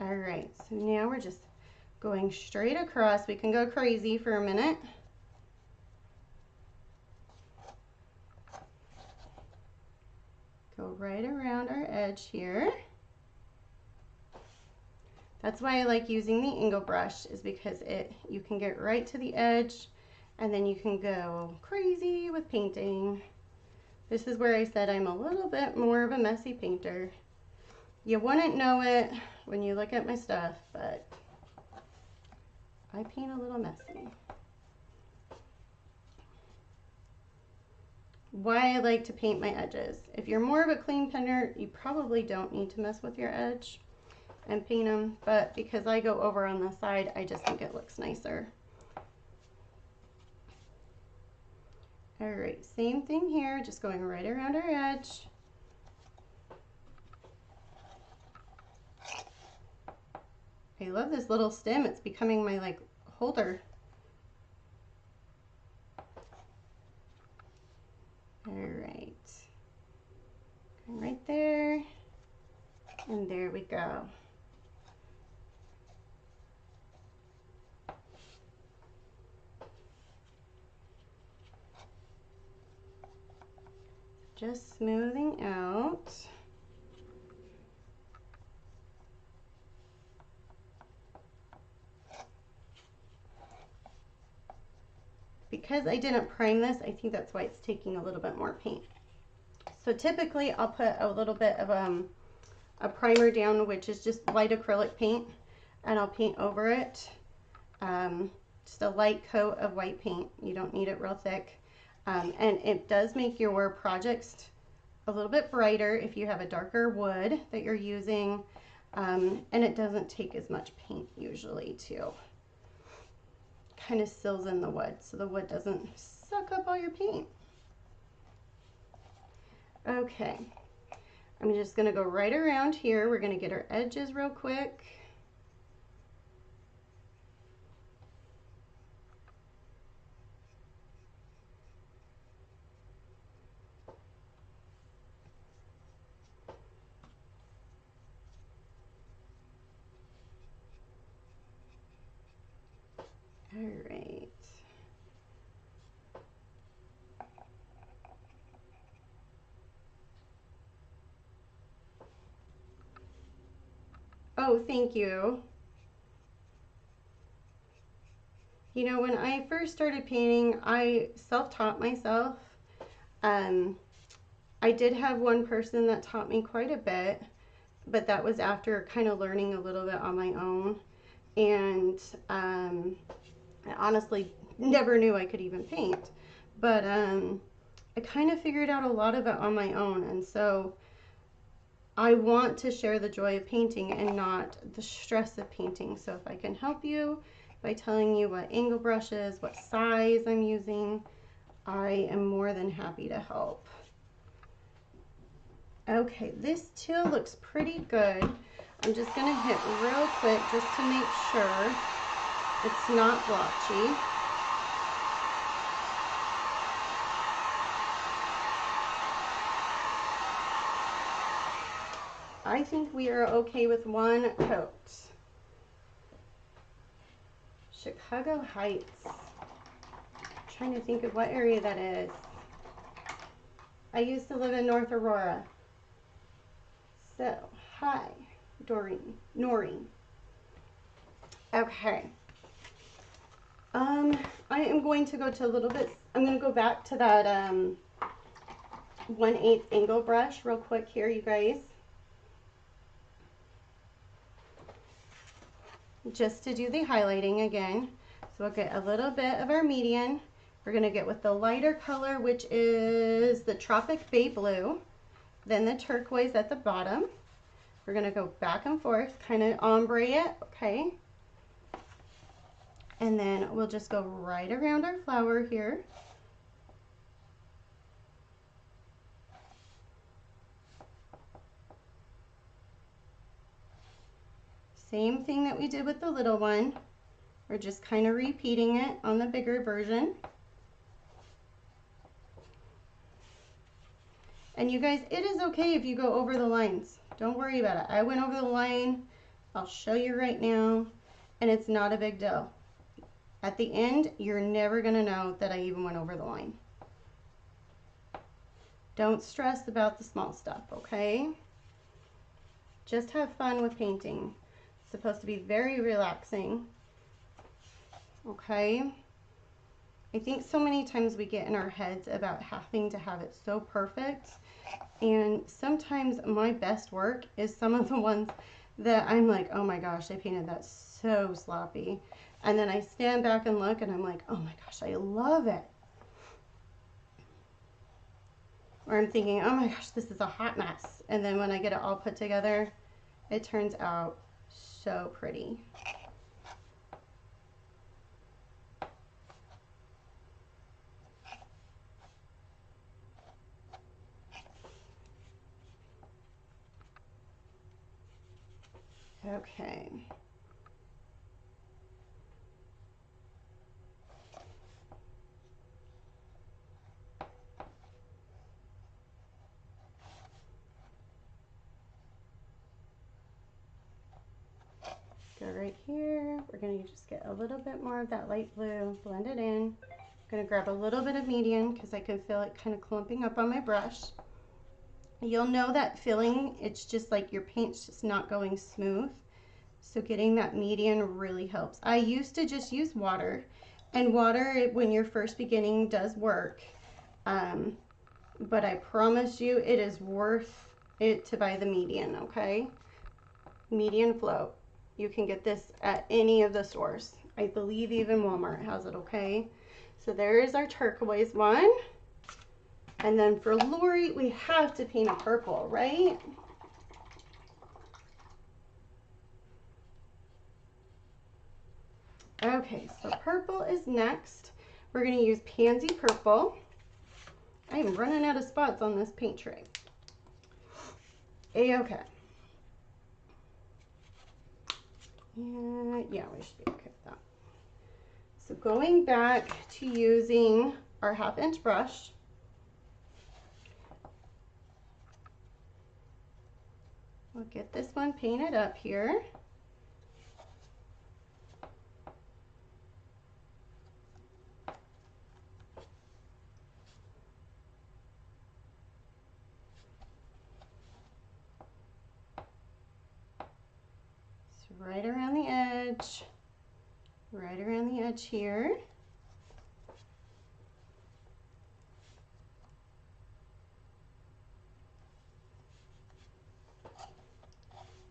All right, so now we're just going straight across. We can go crazy for a minute. Go right around our edge here. That's why I like using the angle brush, is because you can get right to the edge and then you can go crazy with painting. This is where I said I'm a little bit more of a messy painter. You wouldn't know it when you look at my stuff, but I paint a little messy. Why I like to paint my edges. If you're more of a clean painter, you probably don't need to mess with your edge and paint them, but because I go over on the side, I just think it looks nicer. All right, same thing here, just going right around our edge. I love this little stem. It's becoming my like holder. All right, going right there, and there we go. Just smoothing out. Because I didn't prime this, I think that's why it's taking a little bit more paint. So typically I'll put a little bit of a primer down, which is just light acrylic paint, and I'll paint over it. Just a light coat of white paint. You don't need it real thick. And it does make your projects a little bit brighter if you have a darker wood that you're using. And it doesn't take as much paint usually too. Kind of seals in the wood so the wood doesn't suck up all your paint. Okay, I'm just going to go right around here. We're going to get our edges real quick. All right. Oh, thank you. You know, when I first started painting, I self-taught myself. I did have one person that taught me quite a bit, but that was after kind of learning a little bit on my own. And I honestly never knew I could even paint. But I kind of figured out a lot of it on my own. And so I want to share the joy of painting and not the stress of painting. So if I can help you by telling you what angle brushes, what size I'm using, I am more than happy to help. Okay, this teal looks pretty good. I'm just gonna hit real quick just to make sure it's not blotchy. I think we are okay with one coat. Chicago Heights. I'm trying to think of what area that is. I used to live in North Aurora. So, hi, Noreen. Okay. I am going to go to a little bit, I'm going to go back to that 1/8 angle brush real quick here, you guys. Just to do the highlighting again. So we'll get a little bit of our median. We're going to get with the lighter color, which is the Tropic Bay Blue. Then the turquoise at the bottom. We're going to go back and forth, kind of ombre it, okay? And then we'll just go right around our flower here. Same thing that we did with the little one. We're just kind of repeating it on the bigger version. And you guys, it is okay if you go over the lines. Don't worry about it. I went over the line. I'll show you right now. And it's not a big deal. At the end, you're never going to know that I even went over the line. Don't stress about the small stuff, okay? Just have fun with painting. It's supposed to be very relaxing. Okay? I think so many times we get in our heads about having to have it so perfect. And sometimes my best work is some of the ones that I'm like, oh my gosh, I painted that so sloppy. And then I stand back and look and I'm like, oh my gosh, I love it. Or I'm thinking, oh my gosh, this is a hot mess. And then when I get it all put together, it turns out so pretty. Okay. Go right here. We're going to just get a little bit more of that light blue, blend it in. I'm going to grab a little bit of medium because I can feel it kind of clumping up on my brush. You'll know that feeling, it's just like your paint's just not going smooth. So getting that median really helps. I used to just use water, and water when you're first beginning does work. But I promise you it is worth it to buy the median, okay? Median float. You can get this at any of the stores. I believe even Walmart has it, okay? So there is our turquoise one. And then for Lori, we have to paint a purple, right? Okay, so purple is next. We're going to use Pansy Purple. I am running out of spots on this paint tray. A-okay. Yeah, we should be okay with that. So going back to using our 1/2 inch brush, we'll get this one painted up here. So right around the edge. right around the edge here.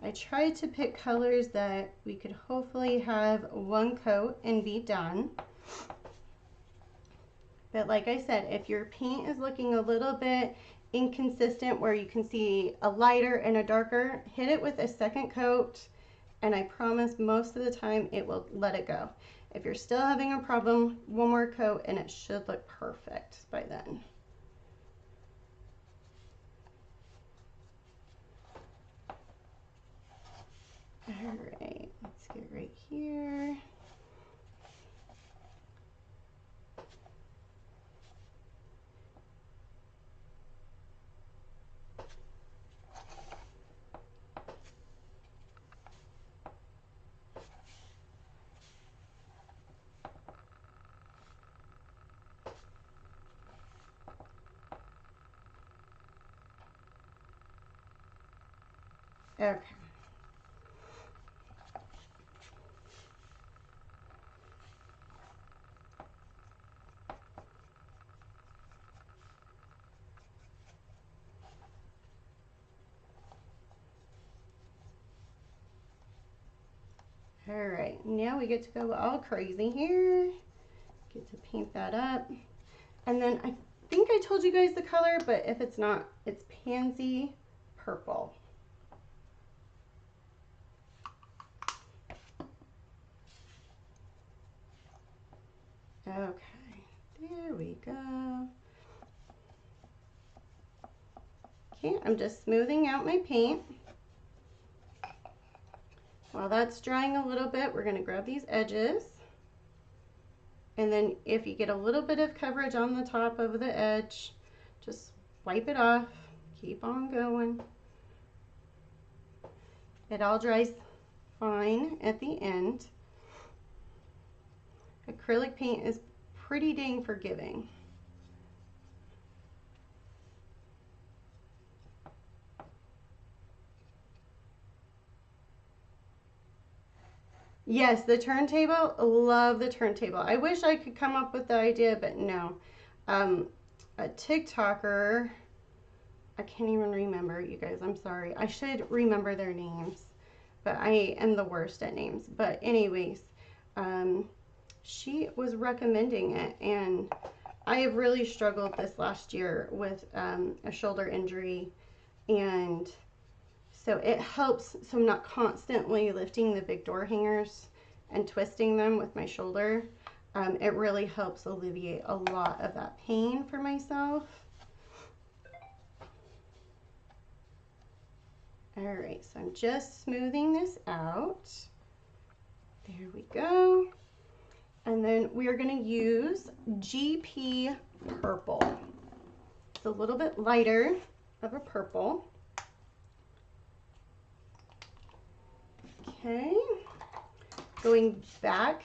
I tried to pick colors that we could hopefully have one coat and be done. But like I said, if your paint is looking a little bit inconsistent where you can see a lighter and a darker, hit it with a second coat, and I promise most of the time it will let it go. If you're still having a problem, one more coat and it should look perfect by then. All right, let's get right here. Okay. All right, now we get to go all crazy here. Get to paint that up. And then I think I told you guys the color, but if it's not, it's Pansy Purple. Okay, there we go. Okay, I'm just smoothing out my paint. While that's drying a little bit, we're gonna grab these edges. And then if you get a little bit of coverage on the top of the edge, just wipe it off, keep on going. It all dries fine at the end. Acrylic paint is pretty dang forgiving. Yes, the turntable, love the turntable. I wish I could come up with the idea, but no. A TikToker, I can't even remember, you guys, I'm sorry. I should remember their names, but I am the worst at names. But anyways, she was recommending it, and I have really struggled this last year with a shoulder injury, and so it helps, so I'm not constantly lifting the big door hangers and twisting them with my shoulder. It really helps alleviate a lot of that pain for myself. All right, so I'm just smoothing this out. There we go. And then we are going to use GP Purple. It's a little bit lighter of a purple. Okay, going back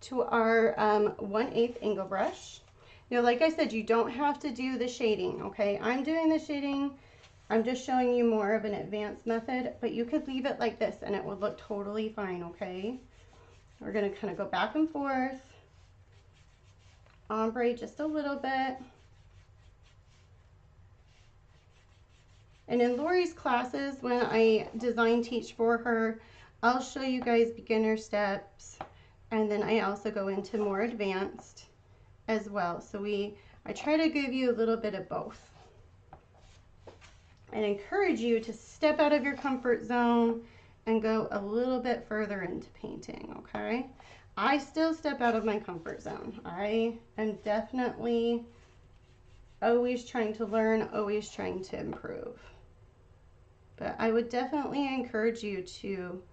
to our 1/8 angle brush. Now, like I said, you don't have to do the shading, okay? I'm doing the shading. I'm just showing you more of an advanced method, but you could leave it like this and it would look totally fine, okay? We're gonna kind of go back and forth, ombre just a little bit. And in Lori's classes, when I design teach for her, I'll show you guys beginner steps, and then I also go into more advanced as well. So I try to give you a little bit of both. And encourage you to step out of your comfort zone and go a little bit further into painting, okay? I still step out of my comfort zone. I am definitely always trying to learn, always trying to improve. But I would definitely encourage you to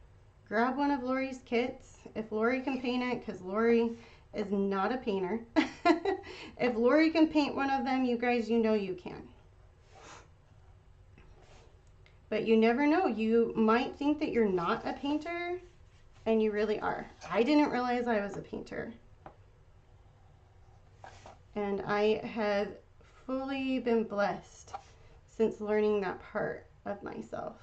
grab one of Lori's kits. If Lori can paint it, because Lori is not a painter. If Lori can paint one of them, you guys, you know you can. But you never know. You might think that you're not a painter, and you really are. I didn't realize I was a painter. And I have fully been blessed since learning that part of myself.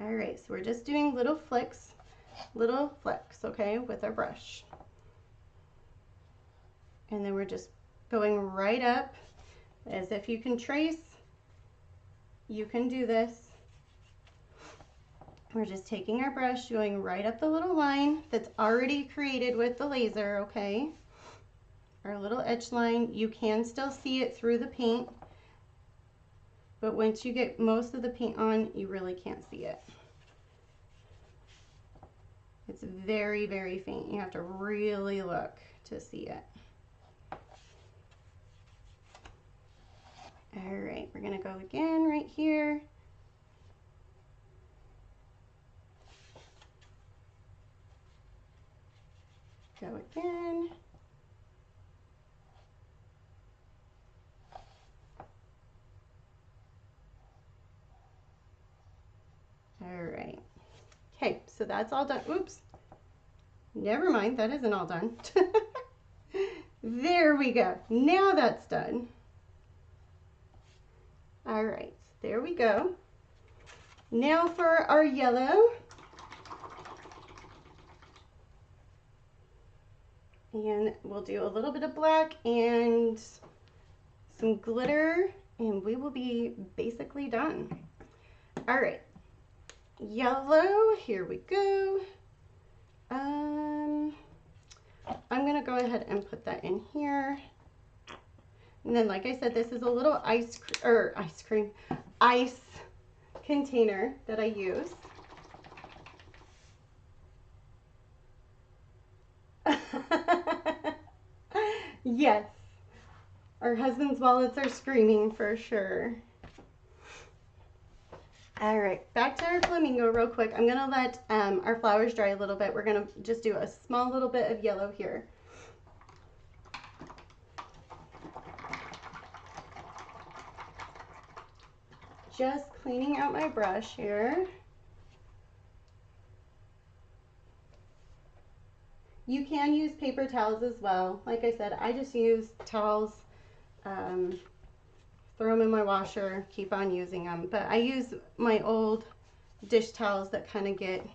All right, so we're just doing little flicks, okay, with our brush. And then we're just going right up as if you can trace. You can do this. We're just taking our brush, going right up the little line that's already created with the laser, okay? Our little edge line. You can still see it through the paint, but once you get most of the paint on, you really can't see it. It's very, very faint. You have to really look to see it. All right, we're gonna go again right here. Go again. All right. Okay, so that's all done. Oops. Never mind, that isn't all done. There we go. Now that's done. All right, there we go. Now for our yellow. And we'll do a little bit of black and some glitter, and we will be basically done. All right, yellow, here we go. I'm gonna go ahead and put that in here. And then, like I said, this is a little ice container that I use. Yes, our husband's wallets are screaming for sure. All right, back to our flamingo real quick. I'm gonna let our flowers dry a little bit. We're gonna just do a small little bit of yellow here. Just cleaning out my brush here. You can use paper towels as well. Like I said, I just use towels, throw them in my washer, keep on using them. But I use my old dish towels that kind of get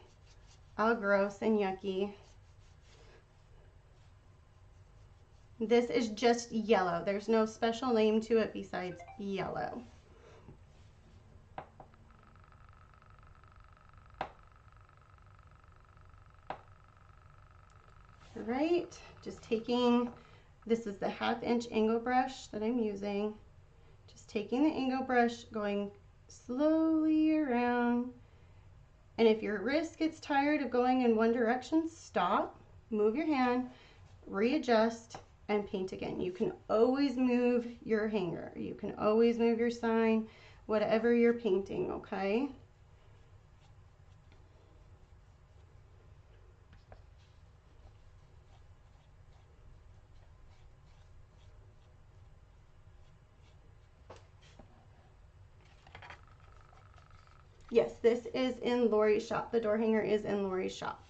all gross and yucky. This is just yellow. There's no special name to it besides yellow. Right, just taking, this is the 1/2 inch angle brush that I'm using. Just taking the angle brush, going slowly around. And if your wrist gets tired of going in one direction, stop, move your hand, readjust, and paint again. You can always move your hanger. You can always move your sign, whatever you're painting, okay? Yes, this is in Lori's shop. The door hanger is in Lori's shop.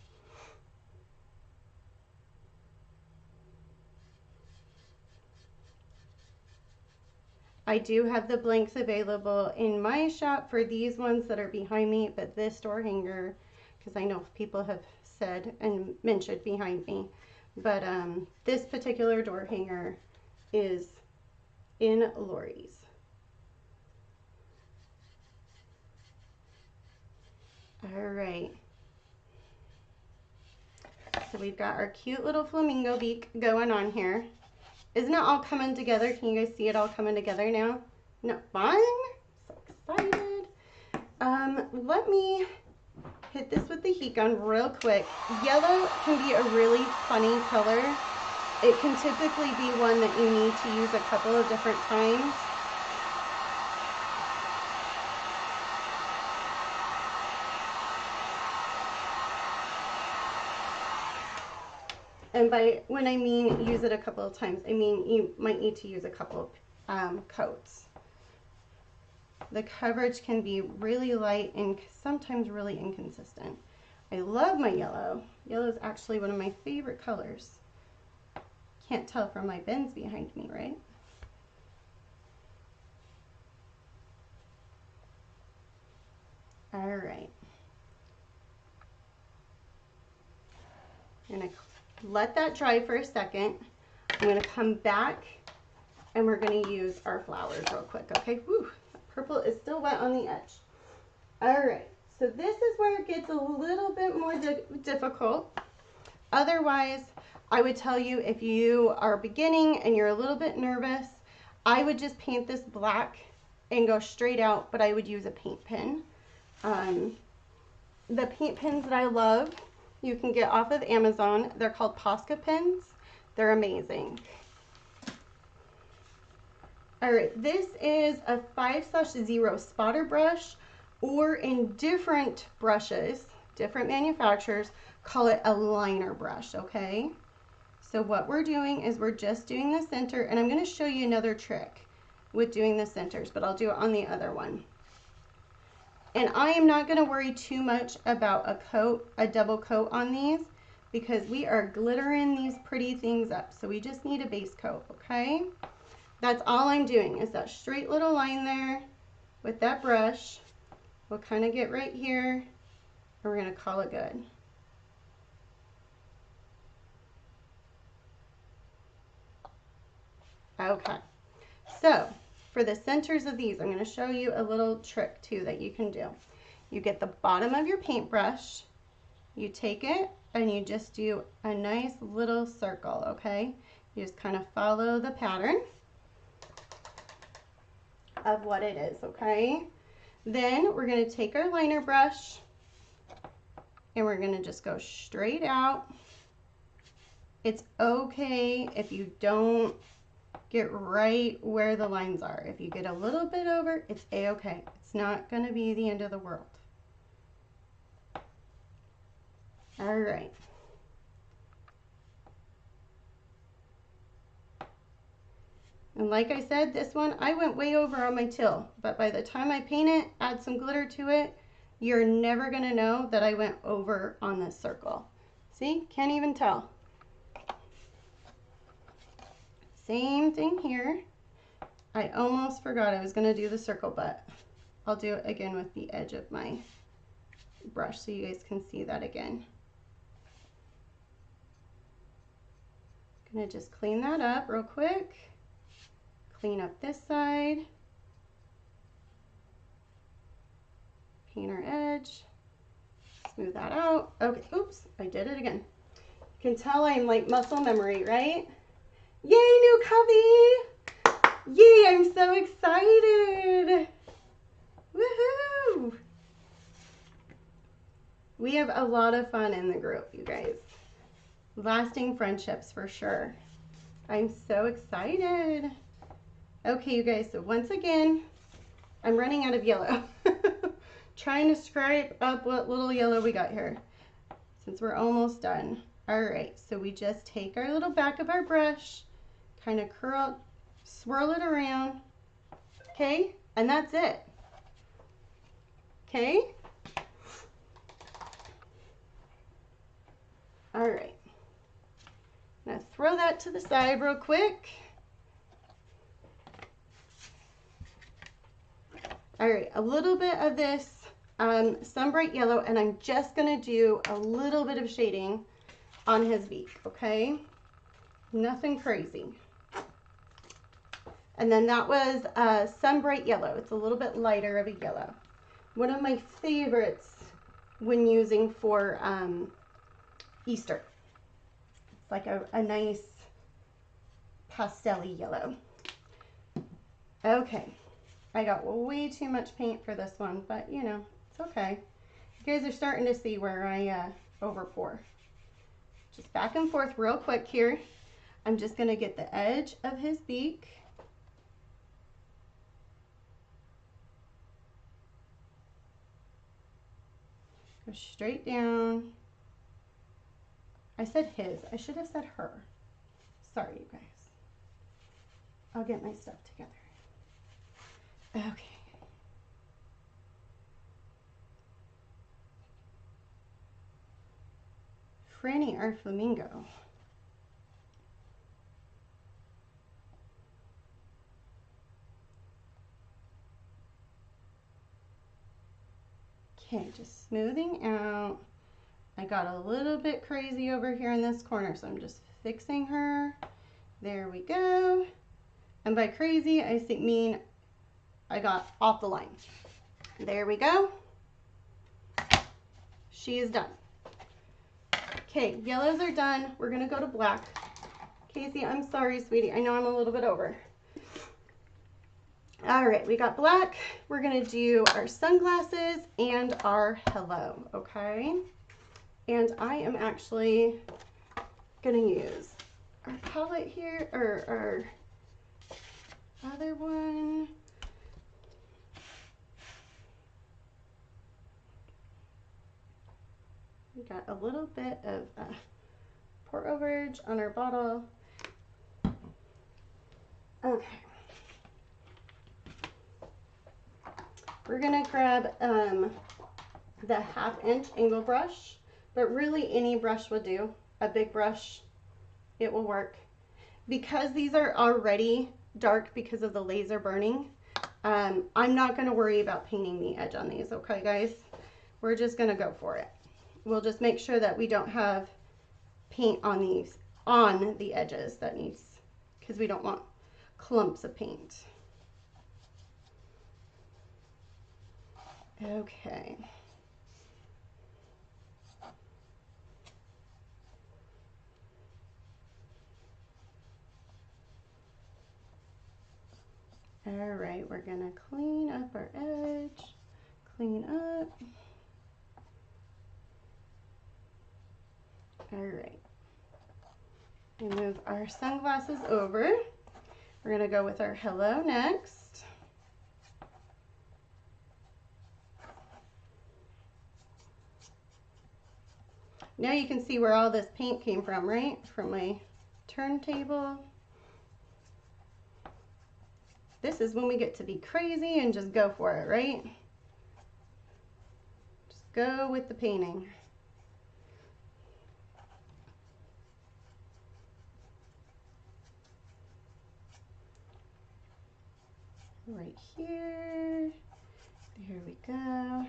I do have the blanks available in my shop for these ones that are behind me, but this door hanger, because I know people have said and mentioned behind me, but this particular door hanger is in Lori's. All right. So we've got our cute little flamingo beak going on here. Isn't it all coming together? Can you guys see it all coming together now? No, fun? So excited. Let me hit this with the heat gun real quick. Yellow can be a really funny color. It can typically be one that you need to use a couple of different times. And when I mean use it a couple of times, I mean you might need to use a couple of coats. The coverage can be really light and sometimes really inconsistent. I love my yellow. Yellow is actually one of my favorite colors. Can't tell from my bins behind me, right? All right. I'm going to let that dry for a second. I'm going to come back and we're going to use our flowers real quick, okay? Whew, purple is still wet on the edge. All right, so this is where it gets a little bit more difficult. Otherwise, I would tell you if you are beginning and you're a little bit nervous, I would just paint this black and go straight out, but I would use a paint pen. The paint pens that I love, you can get off of Amazon. They're called Posca pens. They're amazing. All right, this is a 5/0 spotter brush, or in different brushes, different manufacturers, call it a liner brush, okay? So what we're doing is we're just doing the center, and I'm going to show you another trick with doing the centers, but I'll do it on the other one. And I am not going to worry too much about a double coat on these, because we are glittering these pretty things up. So we just need a base coat, okay? That's all I'm doing is that straight little line there with that brush. We'll kind of get right here, and we're going to call it good. Okay, so for the centers of these, I'm going to show you a little trick too that you can do. You get the bottom of your paintbrush, you take it, and you just do a nice little circle, okay? You just kind of follow the pattern of what it is, okay? Then we're going to take our liner brush, and we're going to just go straight out. It's okay if you don't get right where the lines are. If you get a little bit over, it's a-okay. It's not going to be the end of the world. All right. And like I said, this one, I went way over on my till, but by the time I paint it, add some glitter to it, you're never going to know that I went over on this circle. See, can't even tell. Same thing here. I almost forgot I was going to do the circle, but I'll do it again with the edge of my brush so you guys can see that again. Gonna just clean that up real quick. Clean up this side. Paint our edge. Smooth that out. Okay, oops, I did it again. You can tell I'm like muscle memory, right? Yay, new cubby! Yay, I'm so excited! Woohoo! We have a lot of fun in the group, you guys. Lasting friendships for sure. I'm so excited. Okay, you guys, so once again, I'm running out of yellow. Trying to scrape up what little yellow we got here, since we're almost done. All right, so we just take our little back of our brush, kind of curl, swirl it around, okay? And that's it, okay? All right, now throw that to the side real quick. All right, a little bit of this some bright yellow, and I'm just gonna do a little bit of shading on his beak, okay? Nothing crazy. And then that was some bright yellow. It's a little bit lighter of a yellow. One of my favorites when using for Easter. It's like a nice pastel-y yellow. Okay, I got way too much paint for this one, but you know, it's okay. You guys are starting to see where I over pour. Just back and forth real quick here. I'm just gonna get the edge of his beak. Go straight down. I said his, I should have said her. Sorry, you guys. I'll get my stuff together. Okay. Franny, our flamingo. Okay, just smoothing out. I got a little bit crazy over here in this corner, so I'm just fixing her. There we go. And by crazy, I mean I got off the line. There we go. She is done. Okay, yellows are done. We're gonna go to black. Casey, I'm sorry, sweetie. I know I'm a little bit over. All right, we got black. We're gonna do our sunglasses and our hello, okay? And I am actually gonna use our palette here, or our other one. We got a little bit of pour overage on our bottle. Okay. We're gonna grab the 1/2-inch angle brush, but really any brush will do. A big brush, it will work. Because these are already dark because of the laser burning, I'm not gonna worry about painting the edge on these, okay guys? We're just gonna go for it. We'll just make sure that we don't have paint on these, on the edges that needs, because we don't want clumps of paint. Okay. All right, we're gonna clean up our edge, clean up. All right, we move our sunglasses over. We're gonna go with our hello next. Now you can see where all this paint came from, right? From my turntable. This is when we get to be crazy and just go for it, right? Just go with the painting. Right here. There we go.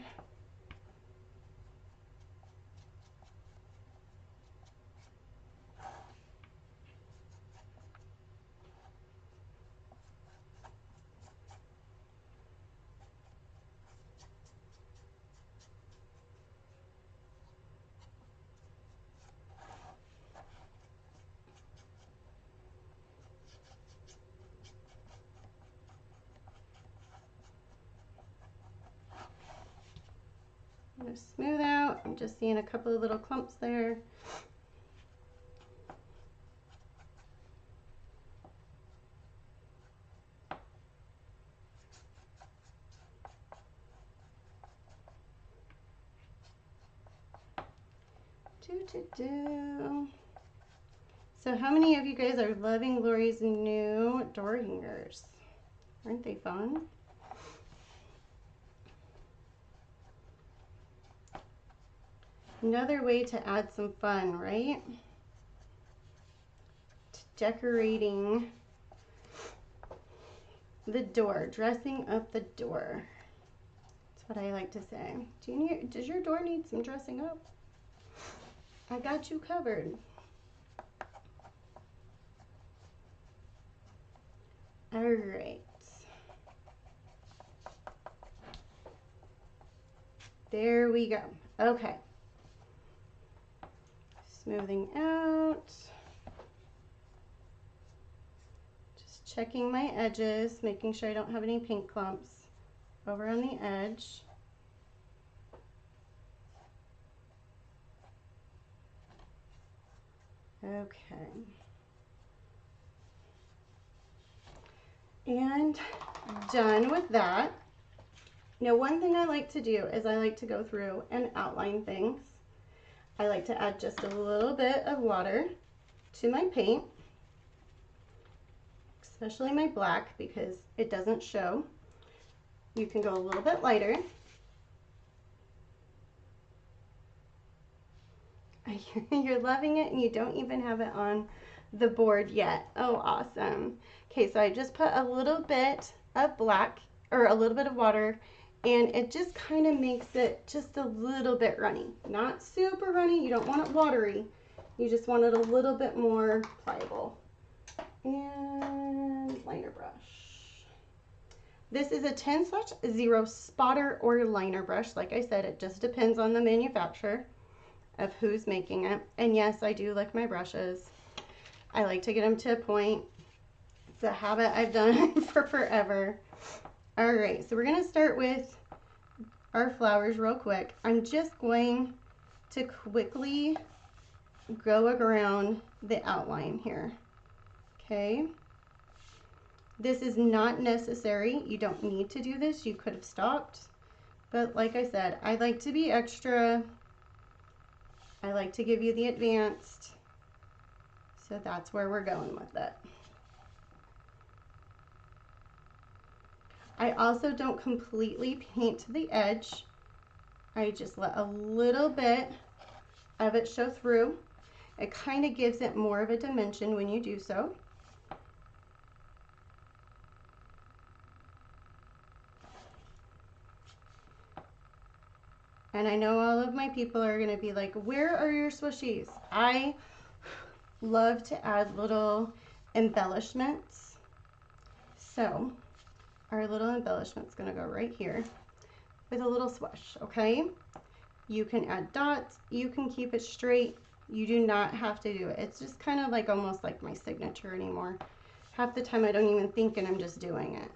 I'm going to smooth out. I'm just seeing a couple of little clumps there. So how many of you guys are loving Lori's new door hangers? Aren't they fun? Another way to add some fun, right? To decorating the door, dressing up the door. That's what I like to say. Does your door need some dressing up? I got you covered. All right. There we go. Okay. Smoothing out. Just checking my edges, making sure I don't have any paint clumps over on the edge. Okay. And done with that. Now, one thing I like to do is I like to go through and outline things. I like to add just a little bit of water to my paint, especially my black, because it doesn't show. You can go a little bit lighter. You're loving it and you don't even have it on the board yet. Oh, awesome. Okay, so I just put a little bit of black, or a little bit of water and it just kind of makes it just a little bit runny. Not super runny, you don't want it watery. You just want it a little bit more pliable. And liner brush. This is a 10/0 spotter or liner brush. Like I said, it just depends on the manufacturer of who's making it. And yes, I do lick my brushes. I like to get them to a point. It's a habit I've done for forever. All right, so we're gonna start with our flowers real quick. I'm just going to quickly go around the outline here. Okay. This is not necessary. You don't need to do this. You could have stopped. But like I said, I like to be extra. I like to give you the advanced. So that's where we're going with it. I also don't completely paint to the edge. I just let a little bit of it show through. It kind of gives it more of a dimension when you do so. And I know all of my people are going to be like, where are your swishies? I love to add little embellishments. So our little embellishment's going to go right here with a little swish, okay? You can add dots. You can keep it straight. You do not have to do it. It's just kind of like almost like my signature anymore. Half the time I don't even think and I'm just doing it.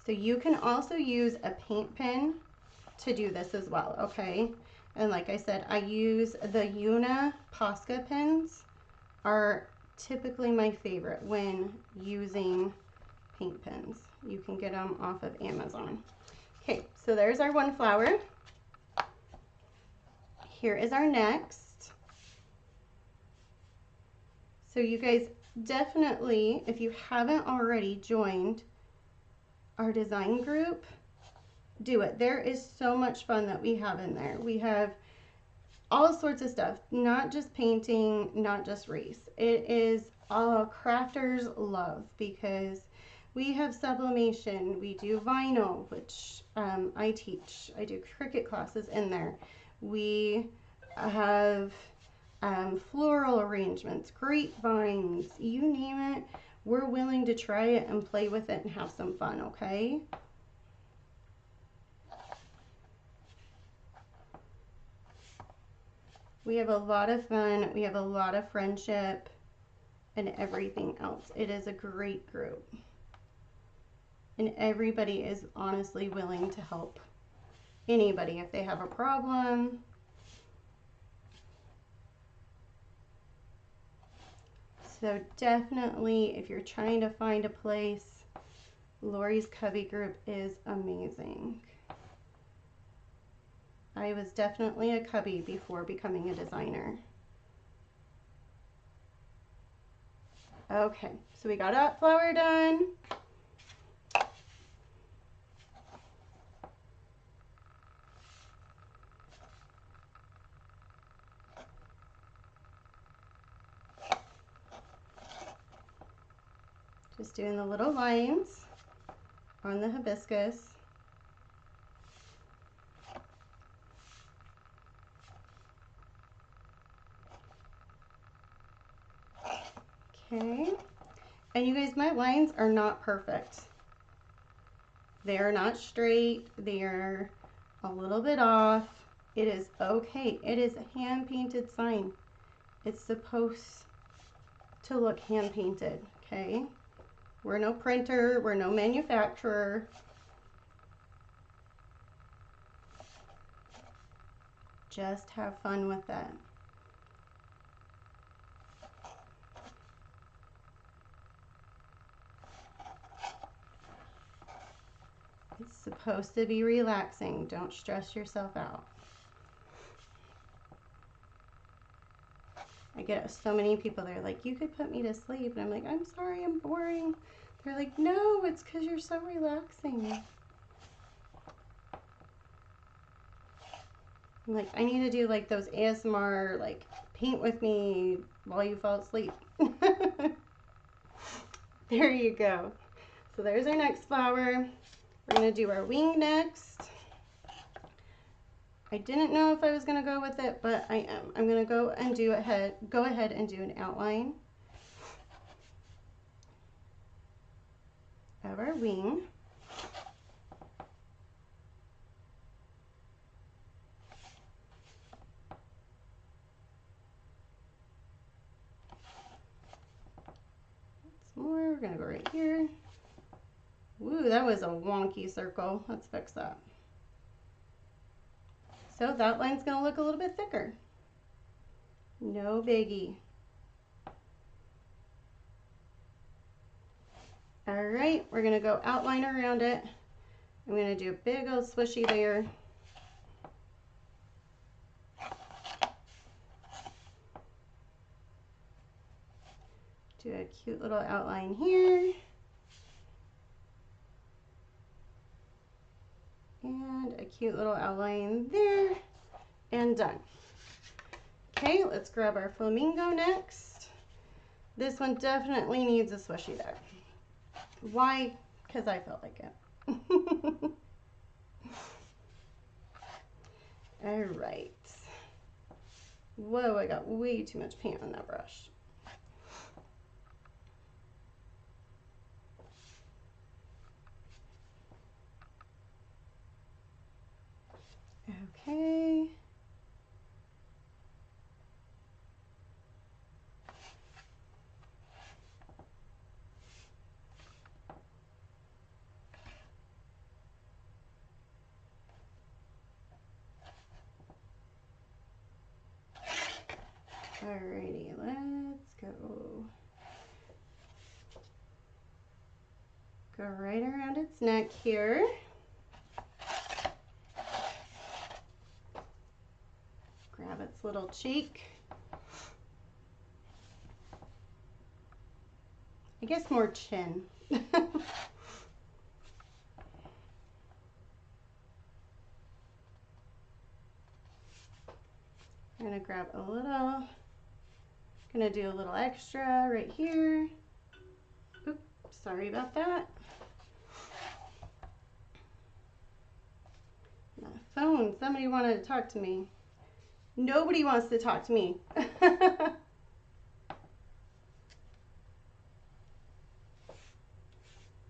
So you can also use a paint pen to do this as well, okay? And like I said, I use the Una Posca pens, are typically my favorite when using paint pens. You can get them off of Amazon. Okay, so there's our one flower. Here is our next. So you guys definitely, if you haven't already joined our design group, do it. There is so much fun that we have in there. We have all sorts of stuff, not just painting, not just race. It is all crafters love because we have sublimation, we do vinyl, which I teach. I do Cricut classes in there. We have floral arrangements, grapevines, you name it. We're willing to try it and play with it and have some fun, okay? We have a lot of fun. We have a lot of friendship and everything else. It is a great group. And everybody is honestly willing to help anybody if they have a problem. So definitely, if you're trying to find a place, Lori's Cubby group is amazing. I was definitely a cubby before becoming a designer. Okay, so we got that flower done. Just doing the little lines on the hibiscus. Okay, and you guys, my lines are not perfect. They are not straight. They are a little bit off. It is okay. It is a hand painted sign. It's supposed to look hand painted, okay? We're no printer, we're no manufacturer. Just have fun with that. It's supposed to be relaxing. Don't stress yourself out. I get so many people, they're like, you could put me to sleep. And I'm like, I'm sorry, I'm boring. They're like, no, it's because you're so relaxing. I'm like, I need to do like those ASMR, like paint with me while you fall asleep. There you go. So there's our next flower. We're going to do our wing next. I didn't know if I was going to go with it, but I am. I'm going to go ahead and do an outline of our wing. More. We're gonna go right here. Ooh, that was a wonky circle. Let's fix that. So that line's gonna look a little bit thicker. No biggie. All right, we're gonna go outline around it. I'm gonna do a big old swishy there. Do a cute little outline here. And a cute little outline there. And done. Okay, let's grab our flamingo next. This one definitely needs a swishy there. Why? Because I felt like it. All right. Whoa, I got way too much paint on that brush. Okay. Alrighty, let's go. Go right around its neck here. Grab its little cheek. I guess more chin. I'm gonna grab a little, gonna do a little extra right here. Oops, sorry about that. My phone, somebody wanted to talk to me. Nobody wants to talk to me.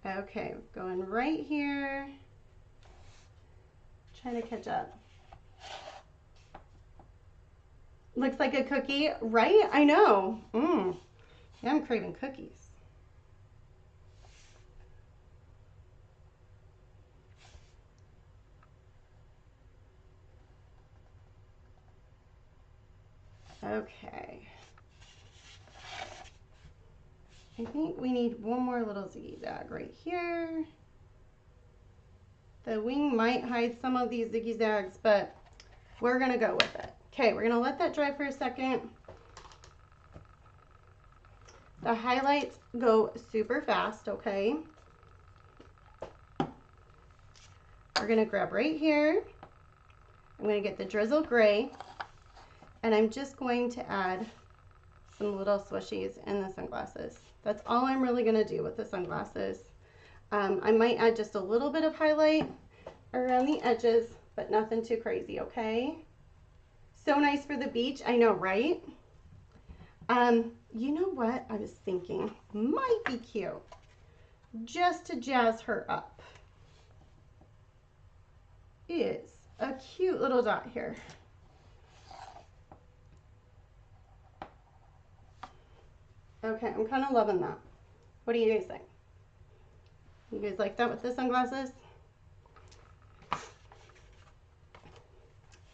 Okay, going right here. Trying to catch up. Looks like a cookie, right? I know. Yeah, I'm craving cookies. Okay. I think we need one more little zigzag right here. The wing might hide some of these zigzags, but we're gonna go with it. Okay, we're gonna let that dry for a second. The highlights go super fast, okay? We're gonna grab right here. I'm gonna get the drizzle gray, and I'm just going to add some little swishies in the sunglasses. That's all I'm really gonna do with the sunglasses. I might add just a little bit of highlight around the edges, but nothing too crazy, okay? So nice for the beach, I know, right? You know what I was thinking might be cute, just to jazz her up, is a cute little dot here. Okay, I'm kind of loving that. What do you guys think? You guys like that with the sunglasses?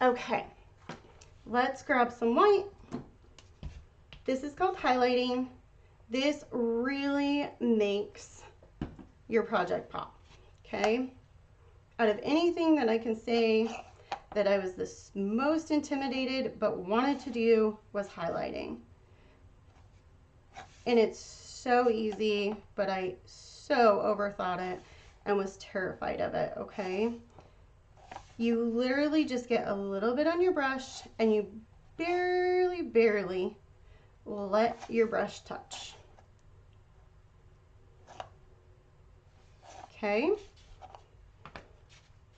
Okay, let's grab some white. This is called highlighting. This really makes your project pop, okay? Out of anything that I can say that I was the most intimidated but wanted to do was highlighting. And it's so easy, but I so overthought it and was terrified of it, okay? You literally just get a little bit on your brush and you barely let your brush touch. okay?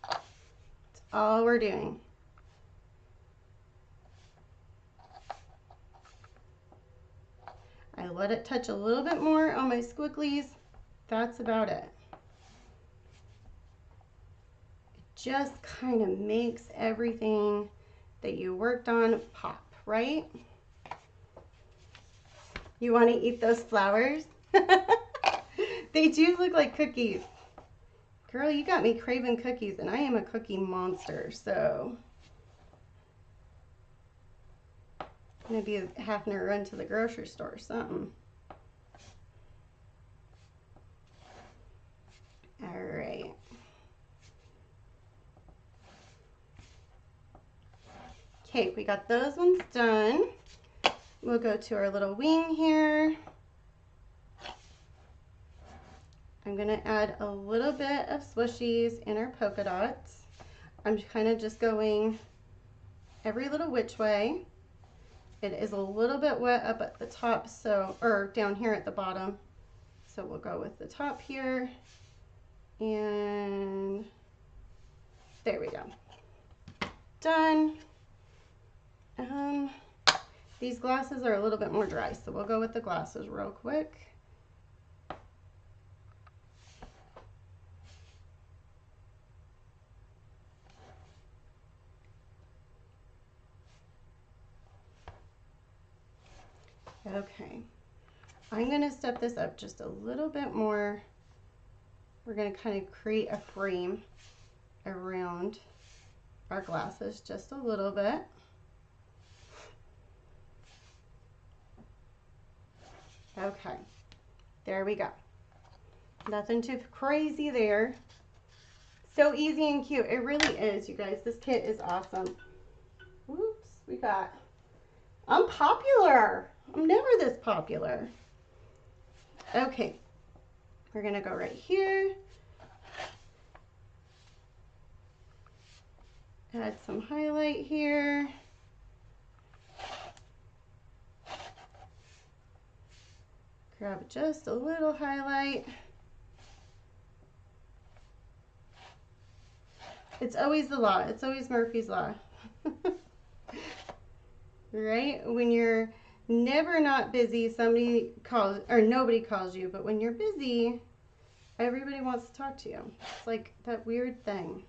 That's all we're doing. I let it touch a little bit more on my squigglies. That's about it. It just kind of makes everything that you worked on pop, right? You want to eat those flowers? They do look like cookies. Girl, you got me craving cookies, and I am a cookie monster, so maybe having to run to the grocery store or something. All right. Okay, we got those ones done. We'll go to our little wing here. I'm gonna add a little bit of swishies in our polka dots. I'm kind of just going every little which way. It is a little bit wet up at the top, so, or down here at the bottom. So we'll go with the top here, and there we go. Done. These glasses are a little bit more dry, so we'll go with the glasses real quick. Okay, I'm gonna step this up just a little bit more. We're gonna kind of create a frame around our glasses just a little bit. Okay, there we go. Nothing too crazy there. So easy and cute. It really is, you guys. This kit is awesome. Whoops, we got unpopular. I'm never this popular. Okay, we're gonna go right here. Add some highlight here. Grab just a little highlight. It's always the law. It's always Murphy's Law. Right? When you're never not busy, somebody calls, or nobody calls you, but when you're busy, everybody wants to talk to you. It's like that weird thing.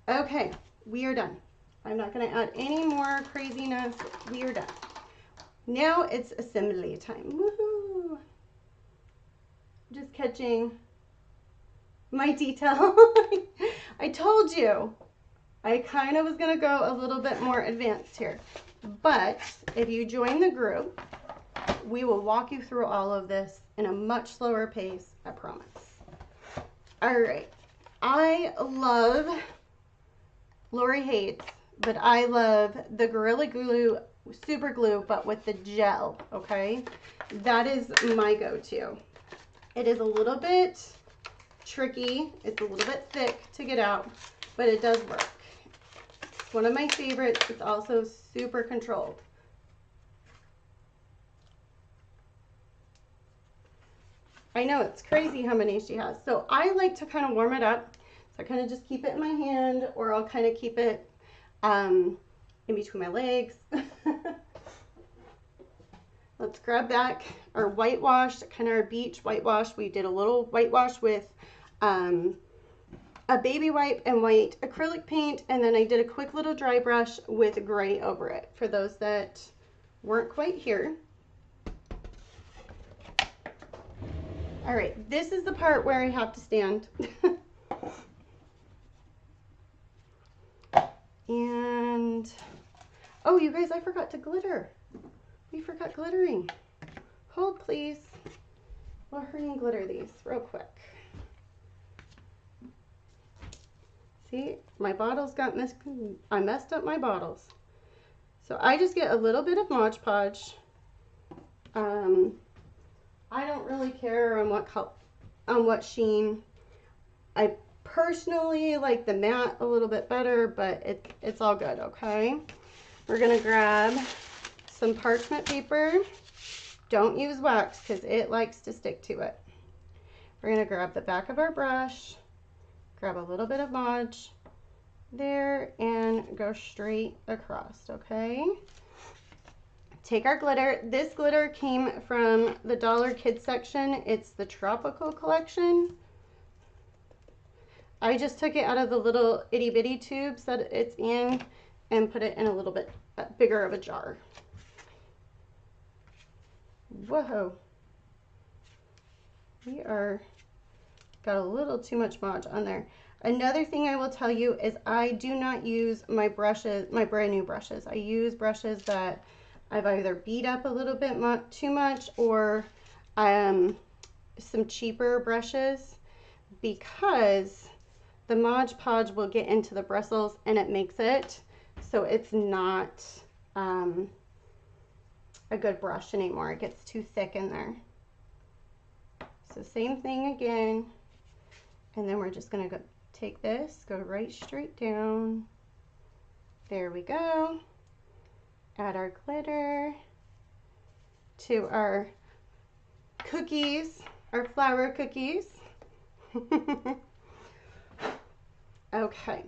Okay, we are done. I'm not going to add any more craziness. We are done. Now it's assembly time. Woohoo! Just catching my detail. I told you I kind of was going to go a little bit more advanced here. But if you join the group, we will walk you through all of this in a much slower pace, I promise. All right. I love, Lori hates, but I love the Gorilla Glue Super Glue, but with the gel, okay? That is my go-to. It is a little bit tricky. It's a little bit thick to get out, but it does work. It's one of my favorites. It's also super controlled. I know, it's crazy how many she has. So I like to kind of warm it up. So I kind of just keep it in my hand, or I'll kind of keep it in between my legs. Let's grab back our whitewash, kind of our beach whitewash. We did a little whitewash with a baby wipe and white acrylic paint, and then I did a quick little dry brush with gray over it for those that weren't quite here. All right, this is the part where I have to stand. And, oh, you guys, I forgot to glitter. We forgot glittering. Hold, please. We'll hurry and glitter these real quick. See, my bottles got messed. I messed up my bottles. So I just get a little bit of Mod Podge. I don't really care on what sheen. I personally like the matte a little bit better, but it's all good, okay? We're gonna grab some parchment paper. Don't use wax because it likes to stick to it. We're going to grab the back of our brush, grab a little bit of Mod there, and go straight across, okay? Take our glitter. This glitter came from the Dollar Kids section. It's the Tropical collection. I just took it out of the little itty bitty tubes that it's in and put it in a little bit bigger of a jar. Whoa. We are got a little too much Mod on there. Another thing I will tell you is I do not use my brushes, my brand new brushes. I use brushes that I've either beat up a little bit too much or some cheaper brushes, because the Mod Podge will get into the bristles and it makes it so it's not a good brush anymore. It gets too thick in there. So same thing again, and then we're just gonna go take this, go right straight down. There we go. Add our glitter to our cookies, our flour cookies. Okay,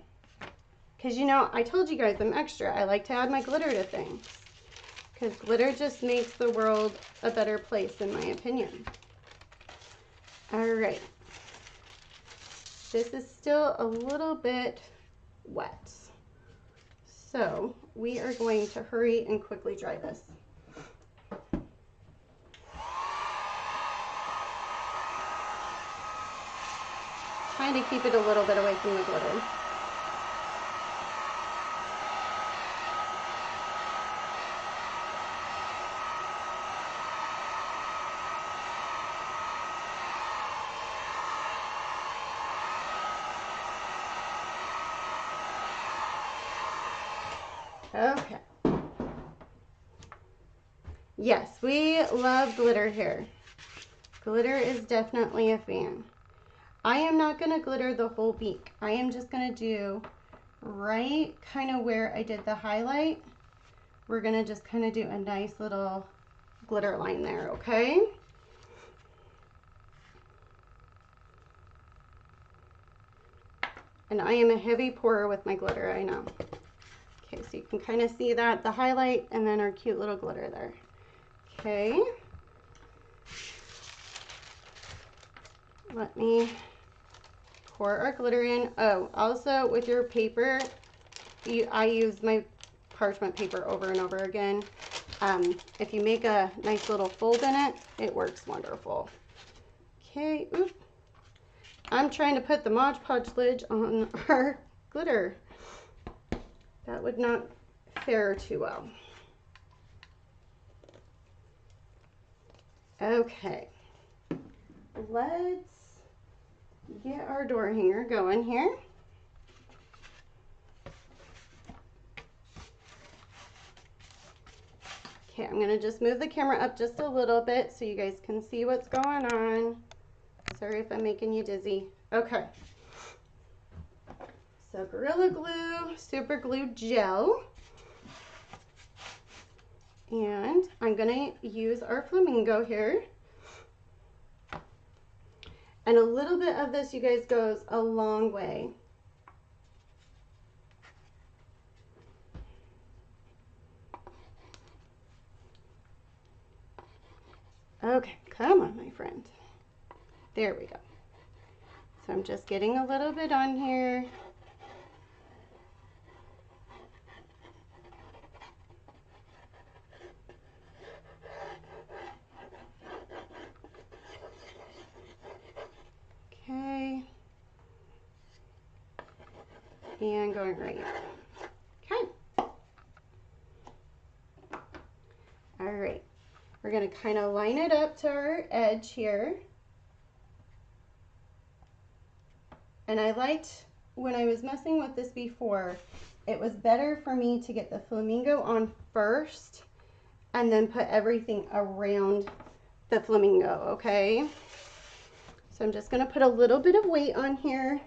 because you know, I told you guys I'm extra. I like to add my glitter to things, because glitter just makes the world a better place, in my opinion. All right, this is still a little bit wet, so we are going to hurry and quickly dry this. Trying to keep it a little bit away from the glitter. Okay. Yes, we love glitter here. Glitter is definitely a fan. I am not going to glitter the whole beak. I am just going to do right kind of where I did the highlight. We're going to just kind of do a nice little glitter line there, okay? And I am a heavy pourer with my glitter, I know. Okay, so you can kind of see that, the highlight, and then our cute little glitter there. Okay. Let me pour our glitter in. Oh, also with your paper, I use my parchment paper over and over again. If you make a nice little fold in it, it works wonderful. Okay, oop. I'm trying to put the Mod Podge lid on our glitter. That would not fare too well. Okay, let's get our door hanger going here. Okay, I'm gonna just move the camera up just a little bit so you guys can see what's going on. Sorry if I'm making you dizzy. Okay. So Gorilla Glue, Super Glue Gel. And I'm gonna use our Flamingo here. And a little bit of this, you guys, goes a long way. Okay, come on, my friend. There we go. So I'm just getting a little bit on here. Okay. And going right here. Okay. All right. We're going to kind of line it up to our edge here. And I liked, when I was messing with this before, it was better for me to get the Flamingo on first and then put everything around the Flamingo, okay? So I'm just going to put a little bit of weight on here.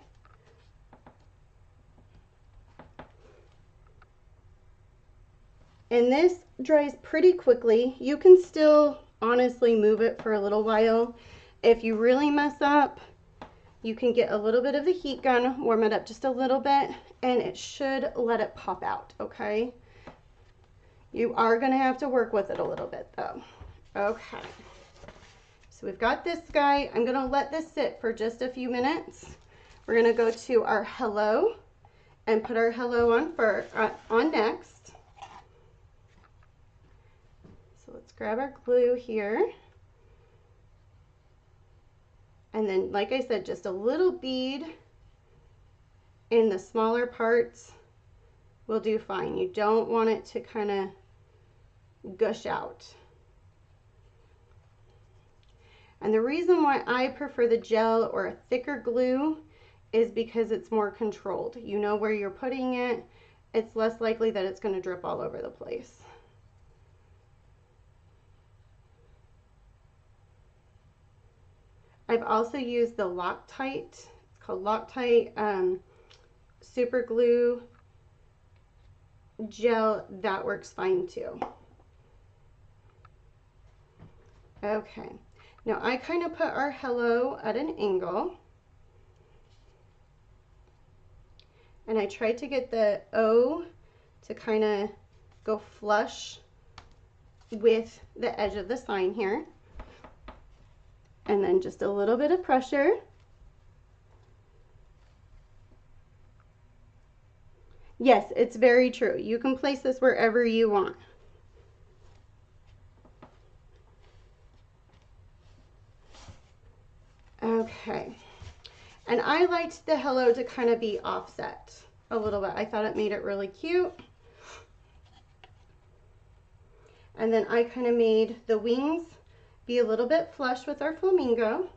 And this dries pretty quickly. You can still honestly move it for a little while. If you really mess up, you can get a little bit of the heat gun, warm it up just a little bit, and it should let it pop out, okay? You are gonna have to work with it a little bit though. Okay, so we've got this guy. I'm gonna let this sit for just a few minutes. We're gonna go to our hello and put our hello on next. So let's grab our glue here. And then, like I said, just a little bead in the smaller parts will do fine. You don't want it to kind of gush out. And the reason why I prefer the gel or a thicker glue is because it's more controlled. You know where you're putting it. It's less likely that it's going to drip all over the place. I've also used the Loctite. It's called Loctite super glue gel. That works fine too. Okay, now I kind of put our hello at an angle, and I tried to get the O to kind of go flush with the edge of the sign here. And then just a little bit of pressure. Yes, it's very true. You can place this wherever you want. Okay. And I liked the hello to kind of be offset a little bit. I thought it made it really cute. And then I kind of made the wings be a little bit flush with our flamingo.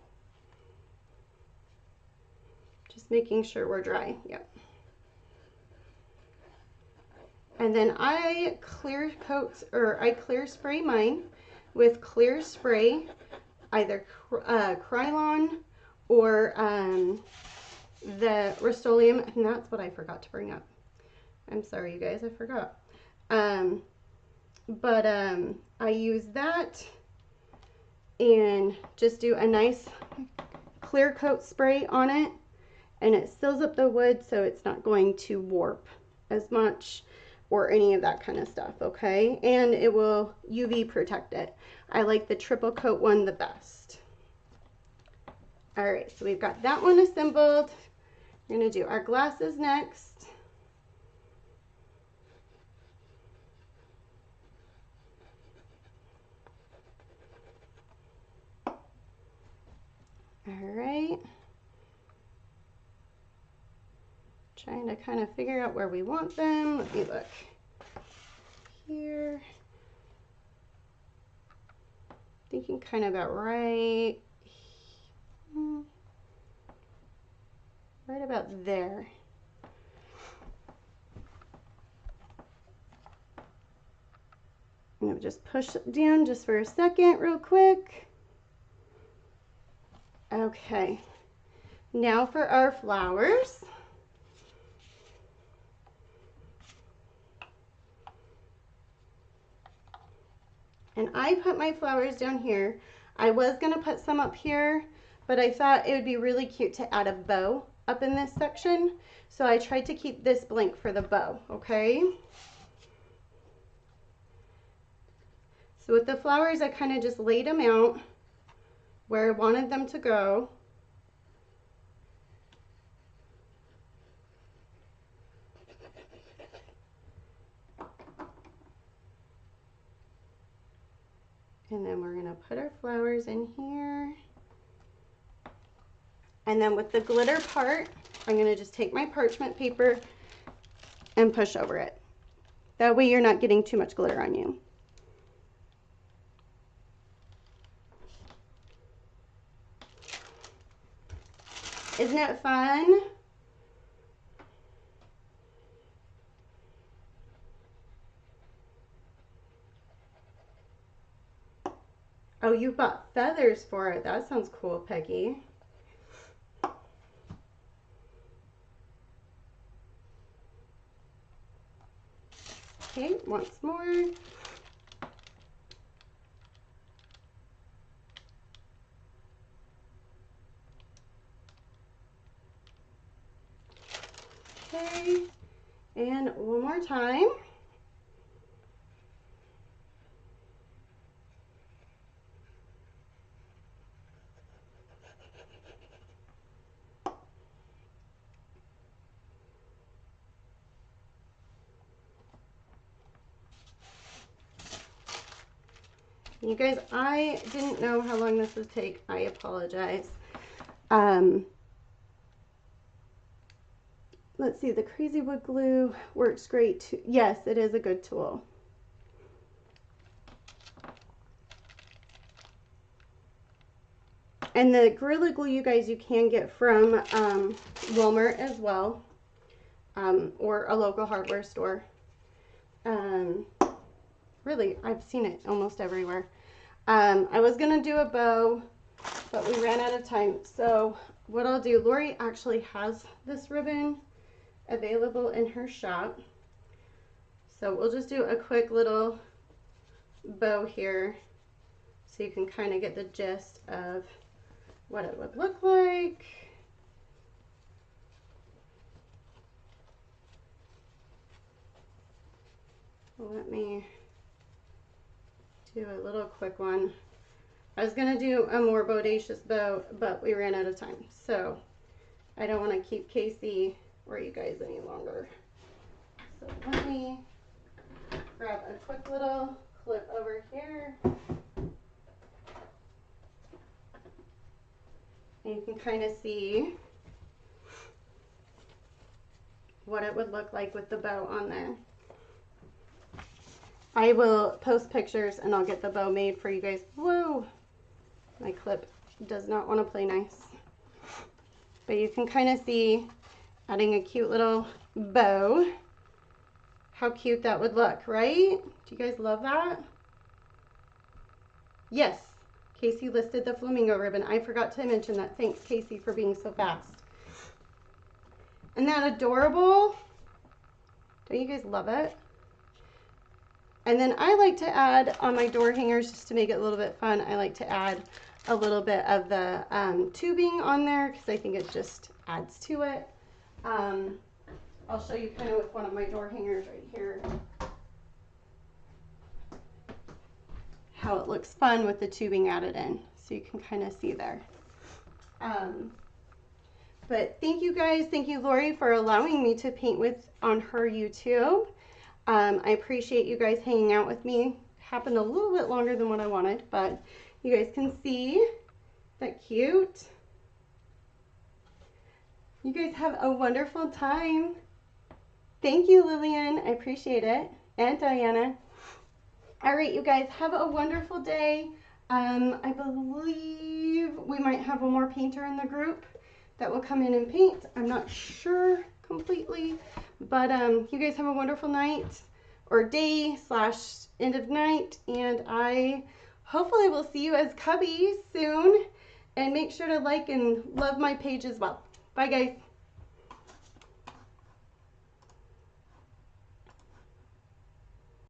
Just making sure we're dry. Yep. And then I clear spray mine with clear spray, either Krylon or the Rust-Oleum, and that's what I forgot to bring up. I'm sorry, you guys, I forgot. I use that and just do a nice clear coat spray on it, and it seals up the wood so it's not going to warp as much or any of that kind of stuff, okay? And it will UV protect it. I like the triple coat one the best. All right, so we've got that one assembled. We're gonna do our glasses next. All right. Trying to kind of figure out where we want them. Let me look here. Thinking kind of about right about there. I'm gonna just push it down just for a second real quick. Okay, now for our flowers. And I put my flowers down here. I was gonna put some up here, but I thought it would be really cute to add a bow up in this section. So I tried to keep this blank for the bow, okay? So with the flowers, I kind of just laid them out where I wanted them to go. And then we're gonna put our flowers in here. And then with the glitter part, I'm gonna just take my parchment paper and push over it. That way you're not getting too much glitter on you. Isn't it fun? Oh, you bought feathers for it. That sounds cool, Peggy. Okay, once more. Okay, and one more time. You guys, I didn't know how long this would take. I apologize. Let's see, the Crazy Wood Glue works great too. Yes, it is a good tool. And the Gorilla Glue, you guys, you can get from Walmart as well, or a local hardware store. Really, I've seen it almost everywhere. I was going to do a bow, but we ran out of time. So what I'll do, Lori actually has this ribbon available in her shop. So we'll just do a quick little bow here so you can kind of get the gist of what it would look like. Let me do a little quick one. I was going to do a more bodacious bow, but we ran out of time. So I don't want to keep Casey or you guys any longer. So let me grab a quick little clip over here. And you can kind of see what it would look like with the bow on there. I will post pictures and I'll get the bow made for you guys. Whoa, my clip does not want to play nice. But you can kind of see adding a cute little bow, how cute that would look, right? Do you guys love that? Yes, Casey listed the Flamingo ribbon. I forgot to mention that. Thanks, Casey, for being so fast. Isn't that adorable? Don't you guys love it? And then I like to add on my door hangers, just to make it a little bit fun, I like to add a little bit of the tubing on there because I think it just adds to it. I'll show you kind of with one of my door hangers right here how it looks fun with the tubing added in. So you can kind of see there. But thank you guys. Thank you, Lori, for allowing me to paint with on her YouTube. I appreciate you guys hanging out with me. Happened a little bit longer than what I wanted, but you guys can see that cute. You guys have a wonderful time. Thank you, Lillian. I appreciate it. And Diana. All right, you guys, have a wonderful day. I believe we might have one more painter in the group that will come in and paint. I'm not sure completely, but you guys have a wonderful night or day / end of night, and I hopefully will see you as Cubby soon, and make sure to like and love my page as well. Bye guys.